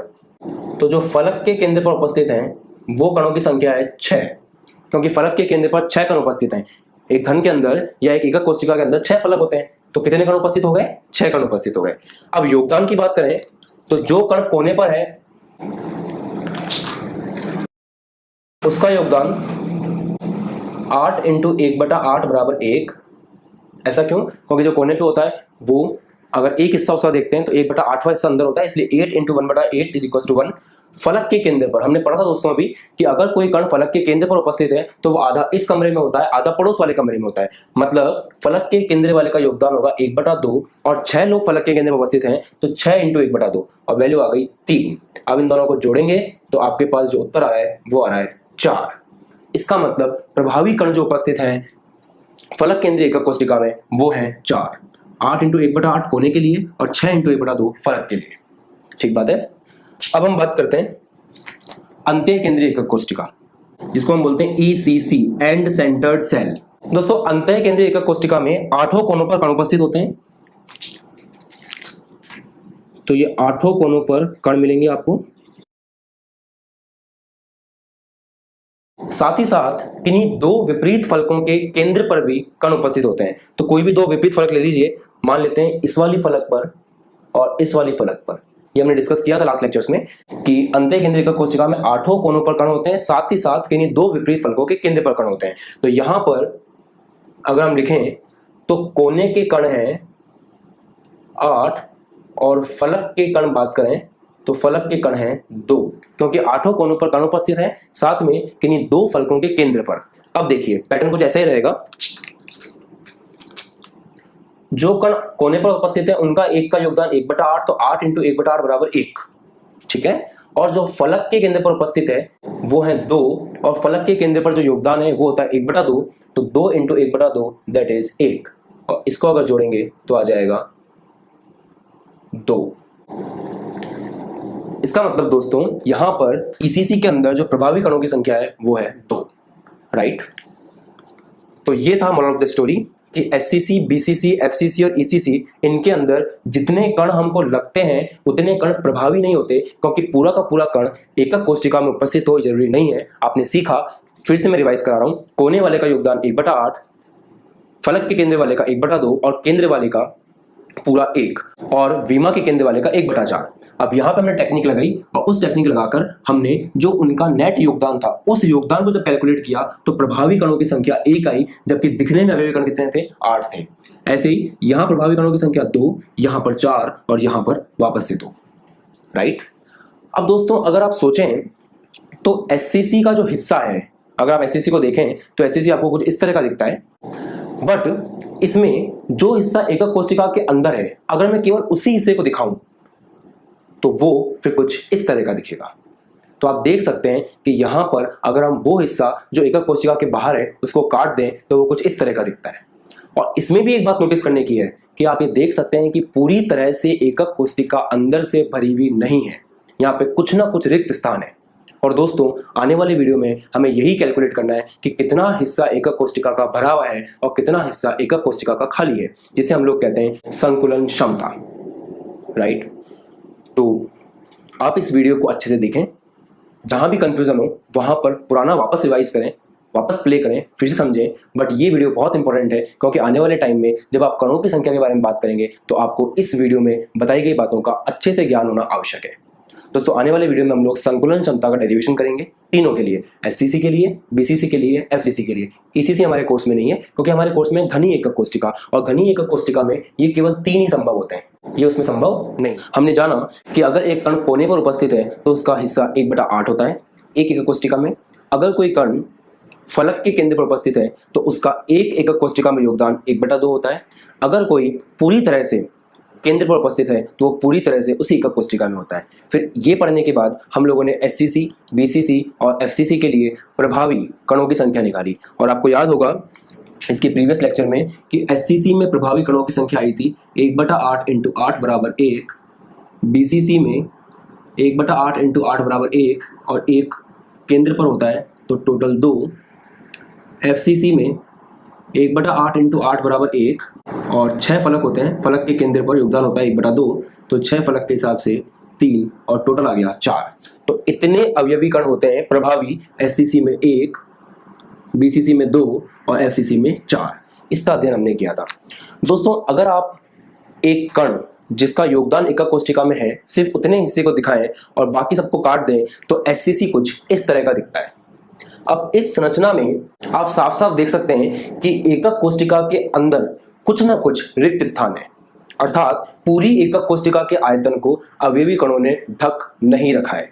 तो जो फलक के केंद्र पर उपस्थित हैं वो कणों की संख्या है 6, क्योंकि फलक के केंद्र पर 6 कण उपस्थित हैं। एक घन के अंदर या एक एकक कोशिका के अंदर 6 फलक होते हैं, तो कितने कण उपस्थित हो गए? 6 कण उपस्थित हो गए। अब योगदान की बात करें तो जो कण कोने पर है उसका योगदान 8 × 1/8 = 1। ऐसा क्यों? क्योंकि जो कोने पे होता है वो अगर एक हिस्सा उसका देखते हैं तो 1/8वां हिस्सा अंदर होता है, इसलिए 8 × 1/8 = 1। फलक के केंद्र पर हमने पढ़ा था दोस्तों अभी कि अगर कोई कण फलक के केंद्र पर उपस्थित है तो वो आधा इस कमरे में होता है, आधा पड़ोस वाले कमरे में होता है। मतलब फलक के केंद्र वाले का योगदान होगा 1/2, और 6 लोग फलक के केंद्र पर उपस्थित हैं तो 6 × 1/2, और वैल्यू आ गई 3। अब इन दोनों को जोड़ेंगे तो आपके पास जो उत्तर आ रहा है वो आ रहा है 4। इसका मतलब प्रभावी कण जो उपस्थित हैं फलक केंद्रीय एकक कोशिका में वो है 4। 8 × 1/8 कोने के लिए और 6 × 1/2 फलक के लिए। ठीक बात है। अब हम बात करते हैं अंत्य केंद्रीय एकक कोशिका, जिसको हम बोलते हैं ECC, एंड सेंटर्ड सेल। दोस्तों अंत्य केंद्रीय एकक कोशिका में 8 कोनों पर कण उपस्थित होते हैं। तो ये 8 कोनों पर कण मिलेंगे आपको। साथ ही साथ किन्हीं 2 विपरीत फलकों के केंद्र पर भी कण उपस्थित होते हैं। तो कोई भी 2 विपरीत फलक ले लीजिए, मान लेते हैं इस वाली फलक पर और इस वाली फलक पर। ये हमने डिस्कस किया था लास्ट लेक्चर्स में कि अंतःकेंद्रीय एकक कोशिका में 8 कोनों पर कण होते हैं, साथ ही साथ किन्हीं 2 विपरीत फलकों के केंद्र पर कण होते हैं। तो यहां पर अगर हम लिखें तो कोने के कण हैं 8 और फलक के कण बात करें तो फलक के कण हैं 2, क्योंकि 8 कोनों पर कण उपस्थित हैं, साथ में किन्हीं 2 फलकों के केंद्र पर। अब देखिए पैटर्न कुछ ऐसा ही रहेगा। जो कण कोने पर उपस्थित है उनका एक का योगदान 1/8, तो 8 × 1/8 बराबर 1, ठीक है। और जो फलक के केंद्र पर उपस्थित है वो है 2, और फलक के केंद्र पर जो योगदान है वो होता है 1/2, तो 2 × 1/2 दैट इज 1, और इसको अगर जोड़ेंगे तो आ जाएगा 2। इसका मतलब दोस्तों यहां पर ईसीसी के अंदर जो प्रभावी कणों की संख्या है वो है 2, राइट। तो ये था मोरल ऑफ द स्टोरी कि एससीसी, बीसीसी, एफसीसी और ईसीसी, इनके अंदर जितने कण हमको लगते हैं उतने कण प्रभावी नहीं होते, क्योंकि पूरा का पूरा कण एकक कोशिका में उपस्थित हो जरूरी नहीं है। आपने सीखा, फिर से मैं रिवाइज करा रहा हूं, कोने वाले का योगदान 1/8, फलक के केंद्र वाले का 1/2 और केंद्र वाले का पूरा 1, और विमा के केंद्र वाले का 1/4। अब यहाँ पे हमने टेक्निक लगाई, और उस टेक्निक लगाकर हमने जो उनका नेट योगदान था उस योगदान को जब कैलकुलेट किया तो प्रभावी कणों की संख्या 1 आई, जबकि दिखने में अवयवी कण कितने थे? 8 थे। ऐसे ही यहाँ प्रभावी कणों की संख्या 2, यहाँ पर 4 और यहाँ पर वापस से 2, राइट। अब दोस्तों अगर आप सोचें तो एससीसी का जो हिस्सा है, अगर आप एससीसी को देखें तो एससीसी आपको कुछ इस तरह का दिखता है, बट इसमें जो हिस्सा एकक कोशिका के अंदर है अगर मैं केवल उसी हिस्से को दिखाऊं तो वो फिर कुछ इस तरह का दिखेगा। तो आप देख सकते हैं कि यहां पर अगर हम वो हिस्सा जो एकक कोशिका के बाहर है उसको काट दें तो वो कुछ इस तरह का दिखता है। और इसमें भी एक बात नोटिस करने की है कि आप ये देख सकते हैं कि पूरी तरह से एकक कोशिका अंदर से भरी हुई नहीं है, यहाँ पे कुछ ना कुछ रिक्त स्थान है। और दोस्तों आने वाले वीडियो में हमें यही कैलकुलेट करना है कि कितना हिस्सा एकक कोशिका का भरा हुआ है और कितना हिस्सा एकक कोशिका का खाली है, जिसे हम लोग कहते हैं संकुलन क्षमता, राइट। तो आप इस वीडियो को अच्छे से देखें, जहां भी कंफ्यूजन हो वहां पर पुराना वापस रिवाइज करें, वापस प्ले करें, फिर से समझें। बट ये वीडियो बहुत इंपॉर्टेंट है, क्योंकि आने वाले टाइम में जब आप कणों की संख्या के बारे में बात करेंगे तो आपको इस वीडियो में बताई गई बातों का अच्छे से ज्ञान होना आवश्यक है। दोस्तों आने वाले वीडियो में हम लोग संकुलन क्षमता का डेरिवेशन करेंगे तीनों के लिए, एससीसी के लिए, बीसीसी के लिए, एफसीसी के लिए। ईसीसी हमारे कोर्स में नहीं है, क्योंकि हमारे कोर्स में घनी एकक कोशिका, और घनी एकक कोशिका में ये केवल 3 ही संभव होते हैं, ये उसमें संभव नहीं। हमने जाना कि अगर एक कण कोने पर उपस्थित है तो उसका हिस्सा 1/8 होता है एक एकक कोशिका में। अगर कोई कण फलक के केंद्र पर उपस्थित है तो उसका एक एकक कोशिका में योगदान 1/2 होता है। अगर कोई पूरी तरह से केंद्र पर उपस्थित है तो वो पूरी तरह से उसी एकक कोशिका में होता है। फिर ये पढ़ने के बाद हम लोगों ने एससीसी, बीसीसी और एफसीसी के लिए प्रभावी कणों की संख्या निकाली। और आपको याद होगा इसके प्रीवियस लेक्चर में कि एससीसी में प्रभावी कणों की संख्या आई थी 1/8 × 8 बराबर 1, बीसीसी में 1/8 × 8 बराबर 1 और 1 केंद्र पर होता है तो टोटल 2, एफसीसी में 1/8 × 8 बराबर 1 और 6 फलक होते हैं, फलक के केंद्र पर योगदान होता है 1/2, तो 6 फलक के हिसाब से 3 और टोटल आ गया 4। तो इतने अवयवी कण होते हैं प्रभावी, एससीसी में 1, बीसीसी में 2 और एफसीसी में 4। इसका अध्ययन हमने किया था। दोस्तों अगर आप एक कण जिसका योगदान एकक कोशिका में है सिर्फ उतने हिस्से को दिखाएं और बाकी सबको काट दें तो एससीसी कुछ इस तरह का दिखता है। अब इस संरचना में आप साफ साफ देख सकते हैं कि एकक कोशिका के अंदर कुछ ना कुछ रिक्त स्थान है, अर्थात पूरी एकक कोशिका के आयतन को अवयवी कणों ने ढक नहीं रखा है।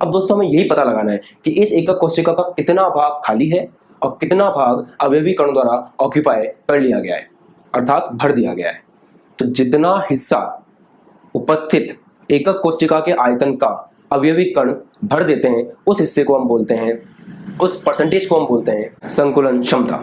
अब दोस्तों हमें यही पता लगाना है कि इस एकक कोशिका का कितना भाग खाली है और कितना भाग अवयवी कणों द्वारा ऑक्यूपाई कर लिया गया है, अर्थात भर दिया गया है। तो जितना हिस्सा उपस्थित एकक कोशिका के आयतन का अवयवी कण भर देते हैं उस हिस्से को हम बोलते हैं, उस परसेंटेज को हम बोलते हैं संकुलन क्षमता।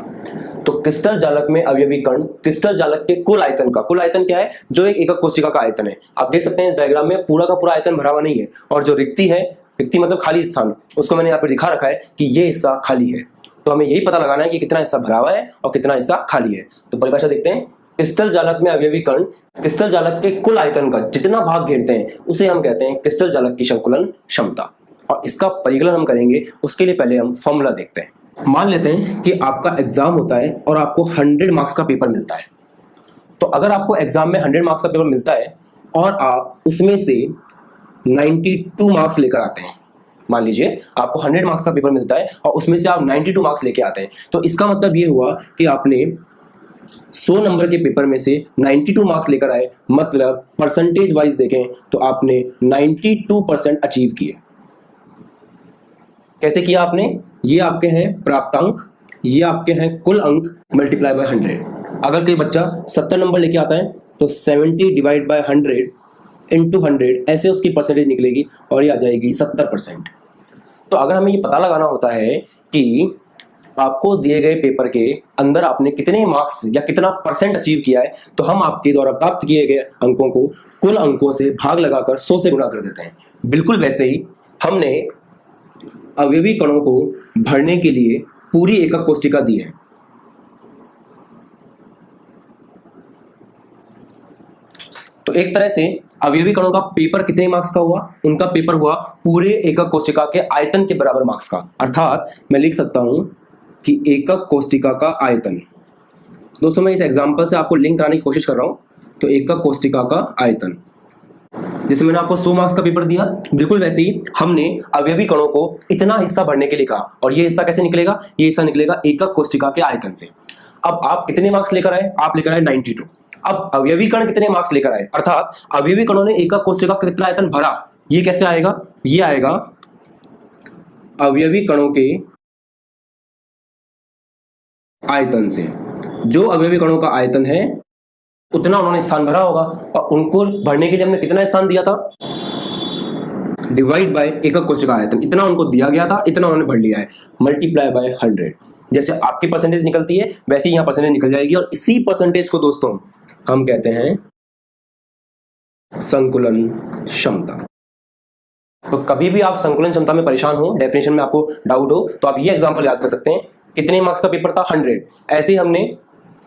तो क्रिस्टल जालक में अवयवी कण क्रिस्टल जालक के कुल आयतन का, कुल आयतन क्या है? जो एक एकक कोशिका का आयतन है। आप देख सकते हैं इस डायग्राम में पूरा का पूरा आयतन भरा हुआ नहीं है, और जो रिक्ति है, रिक्ति मतलब खाली स्थान, उसको मैंने यहाँ पे दिखा रखा है कि ये हिस्सा खाली है। तो हमें यही पता लगाना है कि कितना हिस्सा भरा हुआ है और कितना हिस्सा खाली है। तो परिभाषा देखते हैं, क्रिस्टल जालक में अवयवी कण क्रिस्टल जालक के कुल आयतन का जितना भाग घेरते हैं उसे हम कहते हैं क्रिस्टल जालक की संकुलन क्षमता। और इसका परिकलन हम करेंगे, उसके लिए पहले हम फॉर्मूला देखते हैं। मान लेते हैं कि आपका एग्जाम होता है और आपको 100 मार्क्स का पेपर मिलता है। तो अगर आपको एग्जाम में 100 मार्क्स का पेपर मिलता है और आप उसमें से 92 मार्क्स लेकर आते हैं। मान लीजिए आपको 100 मार्क्स का पेपर मिलता है और उसमें से आप 92 मार्क्स लेके आते हैं, तो इसका मतलब ये हुआ कि आपने 100 नंबर के पेपर में से 92 मार्क्स लेकर आए, मतलब परसेंटेज वाइज देखें तो आपने 92% अचीव किए। कैसे किया आपने? ये आपके हैं प्राप्तांक, ये आपके हैं कुल अंक मल्टीप्लाई बाय 100। अगर कोई बच्चा 70 नंबर लेके आता है तो 70 डिवाइड बाय 100 इंटू 100, ऐसे उसकी परसेंटेज निकलेगी और ये आ जाएगी 70%। तो अगर हमें ये पता लगाना होता है कि आपको दिए गए पेपर के अंदर आपने कितने मार्क्स या कितना परसेंट अचीव किया है, तो हम आपके द्वारा प्राप्त किए गए अंकों को कुल अंकों से भाग लगाकर 100 से गुणा कर देते हैं। बिल्कुल वैसे ही हमने अवयवी कणों को भरने के लिए पूरी एकक कोष्टिका दी है। तो एक तरह से अवयवी कणों का पेपर कितने मार्क्स का हुआ? उनका पेपर हुआ पूरे एकक कोष्टिका के आयतन के बराबर मार्क्स का। अर्थात मैं लिख सकता हूं कि एकक कोष्टिका का आयतन। दोस्तों मैं इस एग्जांपल से आपको लिंक कराने की कोशिश कर रहा हूं। तो एकक कोष्टिका का आयतन, जैसे मैंने आपको 100 मार्क्स का पेपर दिया, बिल्कुल वैसे ही हमने अवयवी कणों को इतना हिस्सा भरने के लिए कहा, और ये हिस्सा कैसे निकलेगा? ये हिस्सा निकलेगा एकक कोष्टिका के आयतन से। अब आप कितने मार्क्स लेकर आए? आप लेकर आए 92। अब अवयवी कण कितने मार्क्स लेकर आए, अर्थात अवयवी कणों ने एकक कोष्टिका का कितना आयतन भरा, ये कैसे आएगा? ये आएगा अवयवी कणों के आयतन से। जो अवयवी कणों का आयतन है उतना उन्होंने स्थान भरा होगा, और उनको भरने के लिए हमने कितना स्थान दिया था? डिवाइड बाय एकक कोष्टिका आयतन, इतना उनको दिया गया था, इतना उन्होंने भर लिया है, मल्टीप्लाई बाय 100। जैसे आपकी परसेंटेज निकलती है वैसे ही यहां परसेंटेज निकल जाएगी, और इसी परसेंटेज को दोस्तों हम कहते हैं संकुलन क्षमता। तो कभी भी आप संकुलन क्षमता में परेशान हो, डेफिनेशन में आपको डाउट हो, तो आप ये एग्जांपल याद कर सकते हैं। कितने मार्क्स का पेपर था? 100। ऐसे ही हमने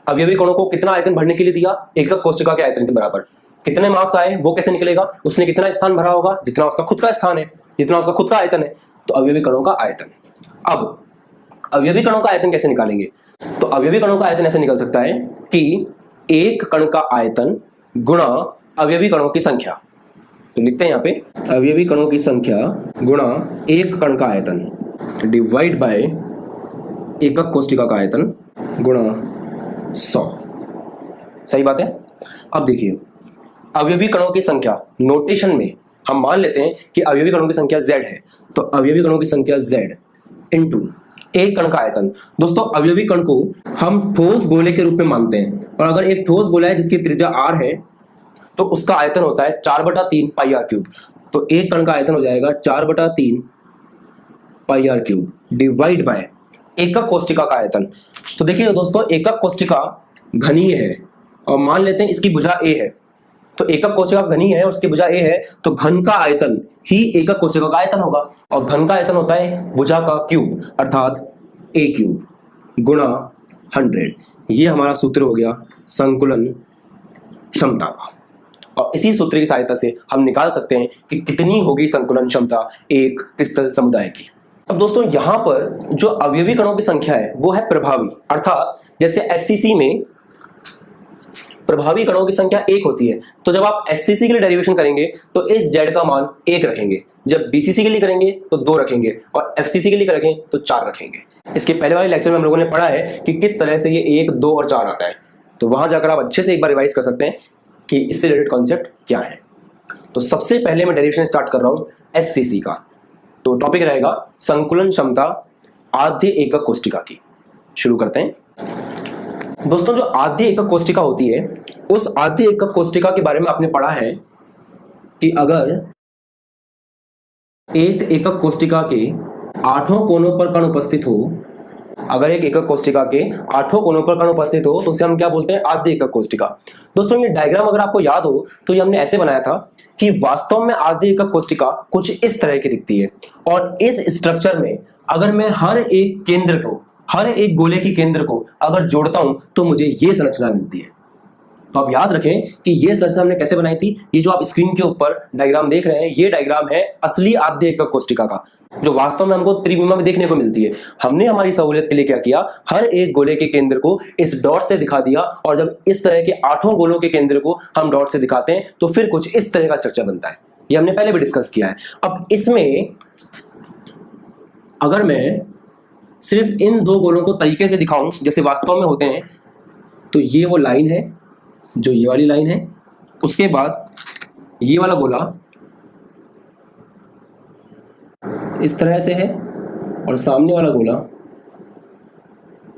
अवयवी कणों को कितना आयतन भरने के लिए दिया? एकक कोष्टिका के आयतन के बराबर। कितने मार्क्स आए वो कैसे निकलेगा? उसने कितना स्थान भरा होगा? जितना उसका खुद का स्थान है, जितना उसका खुद का आयतन है, तो अवयवी कणों का आयतन। अब अवयवी कणों का आयतन कैसे निकालेंगे? तो अवयवी कणों का आयतन ऐसे निकल सकता है कि एक कण का आयतन गुणा अवयवी कणों की संख्या। तो लिखते हैं यहाँ पे अवयवी कणों की संख्या गुणा एक कण का आयतन डिवाइड बाय एकक कोष्टिका का आयतन गुणा 100। सही बात है। अब देखिए अवयवी कणों की संख्या नोटेशन में हम मान लेते हैं कि अवयवी कणों की संख्या z है, तो अवयवी कणों की संख्या z इंटू एक कण का आयतन। दोस्तों अवयवी कण को हम ठोस गोले के रूप में मानते हैं, और अगर एक ठोस गोला है जिसकी त्रिज्या r है तो उसका आयतन होता है 4/3 पाई r क्यूब। तो एक कण का आयतन हो जाएगा 4/3 pi r cube divide bye एकक कोष्टिका का आयतन। तो देखिए दोस्तों एकक कोष्टिका घनीय है, और मान लेते हैं इसकी भुजा a है, तो एकक कोशिका घनी है और उसकी भुजा a है, तो घन का आयतन ही एकक कोशिका का आयतन होगा, और घन का आयतन होता है भुजा का क्यूब, अर्थात a क्यूब गुणा 100। ये हमारा सूत्र हो गया संकुलन क्षमता का, और इसी सूत्र की सहायता से हम निकाल सकते हैं कि कितनी होगी संकुलन क्षमता एक क्रिस्टल समुदाय की। अब दोस्तों यहां पर जो अवयवी कणों की संख्या है वो है प्रभावी, अर्थात जैसे SCC में प्रभावी कणों की संख्या 1 होती है, तो जब आप SCC के लिए डेरिवेशन करेंगे तो इस Z का मान 1 रखेंगे, जब BCC के लिए करेंगे तो 2 रखेंगे, और FCC के लिए करेंगे तो 4 रखेंगे। इसके पहले वाले लेक्चर में हम लोगों ने पढ़ा है कि किस तरह से ये 1, 2 और 4 आता है, तो वहां जाकर आप अच्छे से एक बार रिवाइज कर सकते हैं कि इससे रिलेटेड कॉन्सेप्ट क्या है। तो सबसे पहले मैं डेरिवेशन स्टार्ट कर रहा हूं SCC का, तो टॉपिक रहेगा संकुलन क्षमता आद्य एकक कोष्टिका की। शुरू करते हैं। दोस्तों जो आद्य एकक कोष्टिका होती है, उस आद्य एकक कोष्टिका के बारे में आपने पढ़ा है कि अगर एक एकक कोष्टिका के 8 कोनों पर कण उपस्थित हो, अगर एक एकक कोष्टिका के 8 कोनों पर कण उपस्थित हो तो उसे हम क्या बोलते हैं? आद्य एकक कोष्टिका। दोस्तों ये डायग्राम अगर आपको याद हो तो ये हमने ऐसे बनाया था कि वास्तव में आद्य एकक कोष्टिका कुछ इस तरह की दिखती है, और इस स्ट्रक्चर में अगर मैं हर एक केंद्र को, हर एक गोले के केंद्र को अगर जोड़ता हूं तो मुझे ये संरचना मिलती है। तो आप याद रखें कि ये संरचना हमने कैसे बनाई थी। ये जो आप स्क्रीन के ऊपर डायग्राम देख रहे हैं, ये डायग्राम है असली आद्य एकक कोष्टिका का, जो वास्तव में हमको त्रिविमा में देखने को मिलती है। हमने हमारी सहूलियत के लिए क्या किया, हर एक गोले के केंद्र को इस डॉट से दिखा दिया, और जब इस तरह के 8 गोलों के केंद्र को हम डॉट से दिखाते हैं तो फिर कुछ इस तरह का स्ट्रक्चर बनता है। ये हमने पहले भी डिस्कस किया है। अब इसमें अगर मैं सिर्फ इन दो गोलों को तरीके से दिखाऊं जैसे वास्तव में होते हैं, तो ये वो लाइन है जो ये वाली लाइन है, उसके बाद ये वाला गोला इस तरह से है और सामने वाला गोला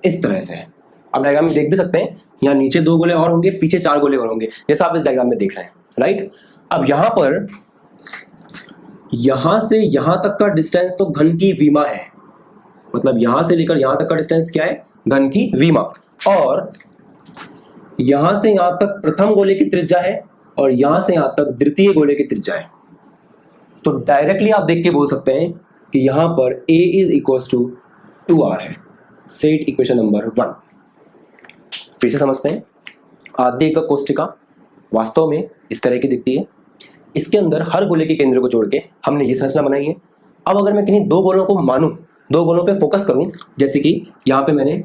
इस तरह से है। आप डायग्राम में देख भी सकते हैं, यहाँ नीचे 2 गोले और होंगे, पीछे 4 गोले और होंगे, जैसा आप इस डायग्राम में देख रहे हैं, राइट। अब यहाँ पर यहाँ से यहाँ तक का डिस्टेंस तो घन की विमा है, मतलब यहाँ से लेकर यहाँ तक का डिस्टेंस क्या है, घन की विमा, और यहाँ से यहाँ तक प्रथम गोले की त्रिज्या है और यहाँ से यहाँ तक द्वितीय गोले की त्रिज्या है। तो डायरेक्टली आप देख के बोल सकते हैं कि यहाँ पर a is equals to 2r है। Set equation number 1। फिर से समझते हैं, आद्य एकक कोष्ठिका वास्तव में इस तरह की दिखती है। इसके अंदर हर गोले के केंद्र को जोड़ के हमने ये संरचना बनाई है। अब अगर मैं किन्हीं 2 गोलों को मानूं, 2 गोलों पे फोकस करूं, जैसे कि यहाँ पे मैंने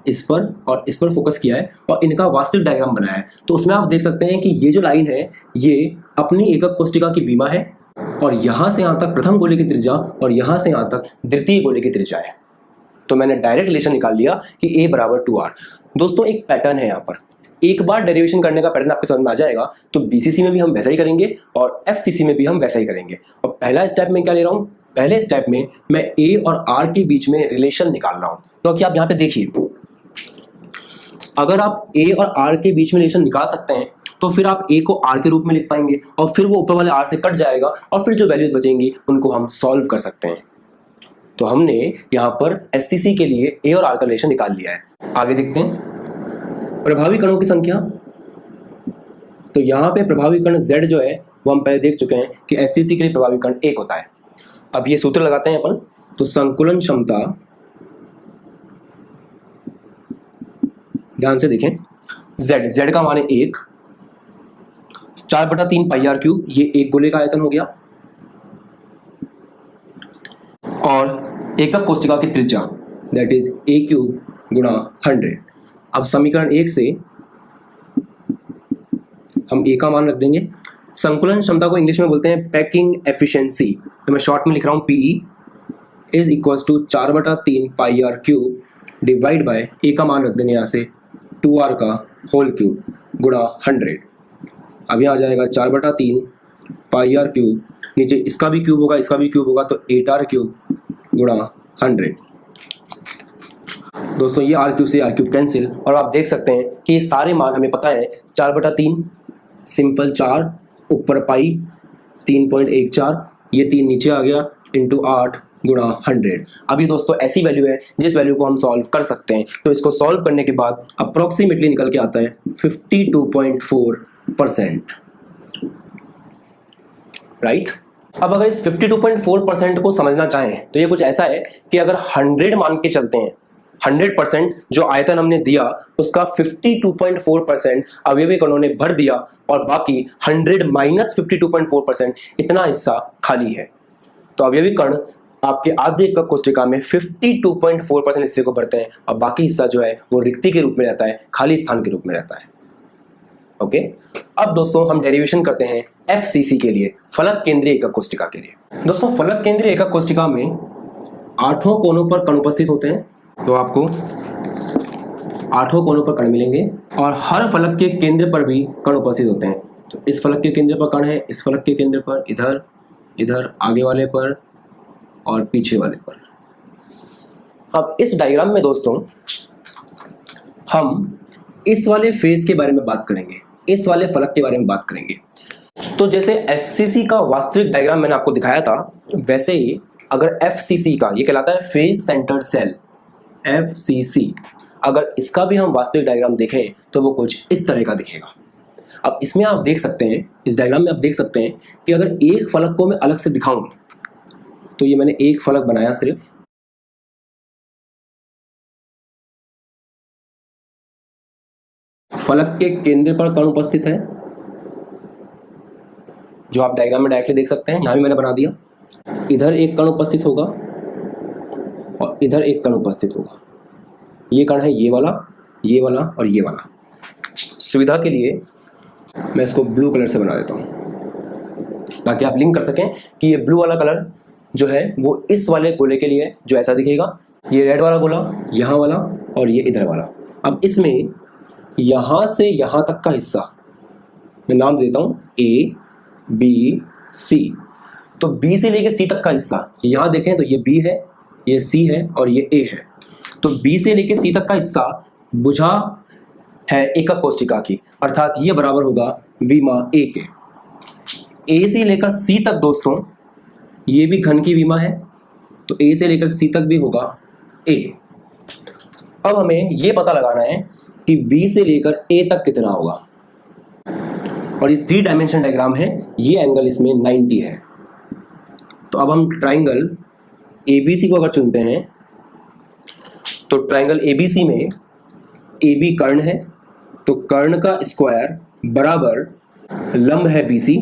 इस पर और इस पर फोकस किया है और इनका वास्तविक डायग्राम बनाया है, तो उसमें आप देख सकते हैं कि ये जो लाइन है ये अपनी एकक कोष्ठिका की विमा है और यहाँ से यहाँ तक प्रथम गोले की त्रिज्या और यहाँ से यहाँ तक द्वितीय गोले की त्रिज्या है। तो मैंने डायरेक्ट रिलेशन निकाल लिया कि a बराबर 2r। दोस्तों एक पैटर्न है यहाँ पर, एक बार डेरिवेशन करने का पैटर्न आपके समझ में आ जाएगा तो बीसीसी में भी हम वैसा ही करेंगे और एफसीसी में भी हम वैसा ही करेंगे। और पहला स्टेप में क्या ले रहा हूँ, पहले स्टेप में मैं a और r के बीच में रिलेशन निकाल रहा हूँ। क्योंकि आप यहाँ पे देखिए, अगर आप a और r के बीच में रिलेशन निकाल सकते हैं तो फिर आप a को r के रूप में लिख पाएंगे और फिर वो ऊपर वाले r से कट जाएगा और फिर जो वैल्यूज बचेंगी उनको हम सॉल्व कर सकते हैं। तो हमने यहाँ पर एससीसी के लिए a और r का रिलेशन निकाल लिया है। आगे देखते हैं प्रभावी कणों की संख्या। तो यहाँ पे प्रभावी कण z जो है वो हम पहले देख चुके हैं कि एससीसी के लिए प्रभावी कण 1 होता है। अब ये सूत्र लगाते हैं अपन, तो संकुलन क्षमता, ध्यान से देखें, z का मान है 1, 4/3 पाई r क्यूब, ये एक गोले का आयतन हो गया, और एकक कोष्ठिका की त्रिज्या दैट इज a क्यूब गुणा 100। अब समीकरण 1 से हम a का मान रख देंगे। संकुलन क्षमता को इंग्लिश में बोलते हैं पैकिंग एफिशिएंसी, तो मैं शॉर्ट में लिख रहा हूँ PE is equals to 4/3 pi r cube divide by a का मान रख देंगे यहाँ से 2r का होल क्यूब गुणा 100। अब यहाँ आ जाएगा 4/3 पाई r क्यूब, नीचे इसका भी क्यूब होगा इसका भी क्यूब होगा, तो 8r क्यूब गुणा 100। दोस्तों ये r क्यूब से r क्यूब कैंसिल, और आप देख सकते हैं कि ये सारे मान हमें पता है। 4/3 सिंपल 4 ऊपर पाई 3.14, ये 3 नीचे आ गया इंटू 8 गुणा 100। अभी दोस्तों ऐसी वैल्यू है जिस वैल्यू को हम सॉल्व कर सकते हैं। तो इसको सॉल्व करने के बाद अप्रोक्सीमेटली निकल के आता है 52.4%, राइट। अब अगर इस 52.4% को समझना चाहें तो ये कुछ ऐसा है कि अगर 100 मान के चलते हैं, 100% जो आयतन हमने दिया उसका 52.4% अवयवी कणों ने भर दिया और बाकी 100 माइनस 52.4% इतना हिस्सा खाली है। तो अवयवी कण आपके आद्य एकक कोष्ठिका में 52.4% हिस्से को भरते हैं और बाकी हिस्सा जो है वो रिक्ति के रूप में रहता है, खाली स्थान के रूप में रहता है। ओके अब दोस्तों हम डेरिवेशन करते हैं एफसीसी के लिए, फलक केंद्रीय एकक कोष्ठिका के लिए। दोस्तों फलक केंद्रीय एकक कोष्ठिका में 8 कोनों पर कण उपस्थित होते हैं, तो आपको 8 कोनों पर कण मिलेंगे और हर फलक के केंद्र पर भी कण उपस्थित होते हैं। तो इस फलक के केंद्र पर कण है, इस फलक के केंद्र पर, इधर, इधर, आगे वाले पर और पीछे वाले पर। अब इस डायग्राम में दोस्तों हम इस वाले फेस के बारे में बात करेंगे, इस वाले फलक के बारे में बात करेंगे। तो जैसे एससीसी का वास्तविक डायग्राम मैंने आपको दिखाया था, वैसे ही अगर एफसीसी का, ये कहलाता है फेस सेंटर्ड सेल, एफसीसी, अगर इसका भी हम वास्तविक डायग्राम देखें तो वो कुछ इस तरह का दिखेगा। अब इसमें आप देख सकते हैं, इस डायग्राम में आप देख सकते हैं कि अगर एक फलक को मैं अलग से दिखाऊं, तो ये मैंने एक फलक बनाया सिर्फ, फलक के केंद्र पर कण उपस्थित है जो आप डायग्राम में डायरेक्टली देख सकते हैं। यहां भी मैंने बना दिया, इधर एक कण उपस्थित होगा और इधर एक कण उपस्थित होगा। ये कण है ये वाला और ये वाला। सुविधा के लिए मैं इसको ब्लू कलर से बना देता हूं। ताकि आप लिंक कर सकें कि ये ब्लू वाला कलर जो है वो इस वाले गोले के लिए जो ऐसा दिखेगा, ये रेड वाला गोला यहाँ वाला और ये इधर वाला। अब इसमें यहाँ से यहाँ तक का हिस्सा मैं नाम देता हूँ A B C। तो B से लेके C तक का हिस्सा यहाँ देखें तो ये B है, ये C है और ये A है। तो B से लेके C तक का हिस्सा भुजा है एकक कोशिका की, अर्थात ये बराबर होगा विमा A के। A से लेकर C तक दोस्तों ये भी घन की विमा है, तो A से लेकर C तक भी होगा A। अब हमें ये पता लगाना है कि B से लेकर A तक कितना होगा, और ये 3 डायमेंशन डायग्राम है, ये एंगल इसमें 90 है। तो अब हम ट्राइंगल ABC को अगर चुनते हैं तो ट्राइंगल ABC में AB कर्ण है, तो कर्ण का स्क्वायर बराबर लंब है BC,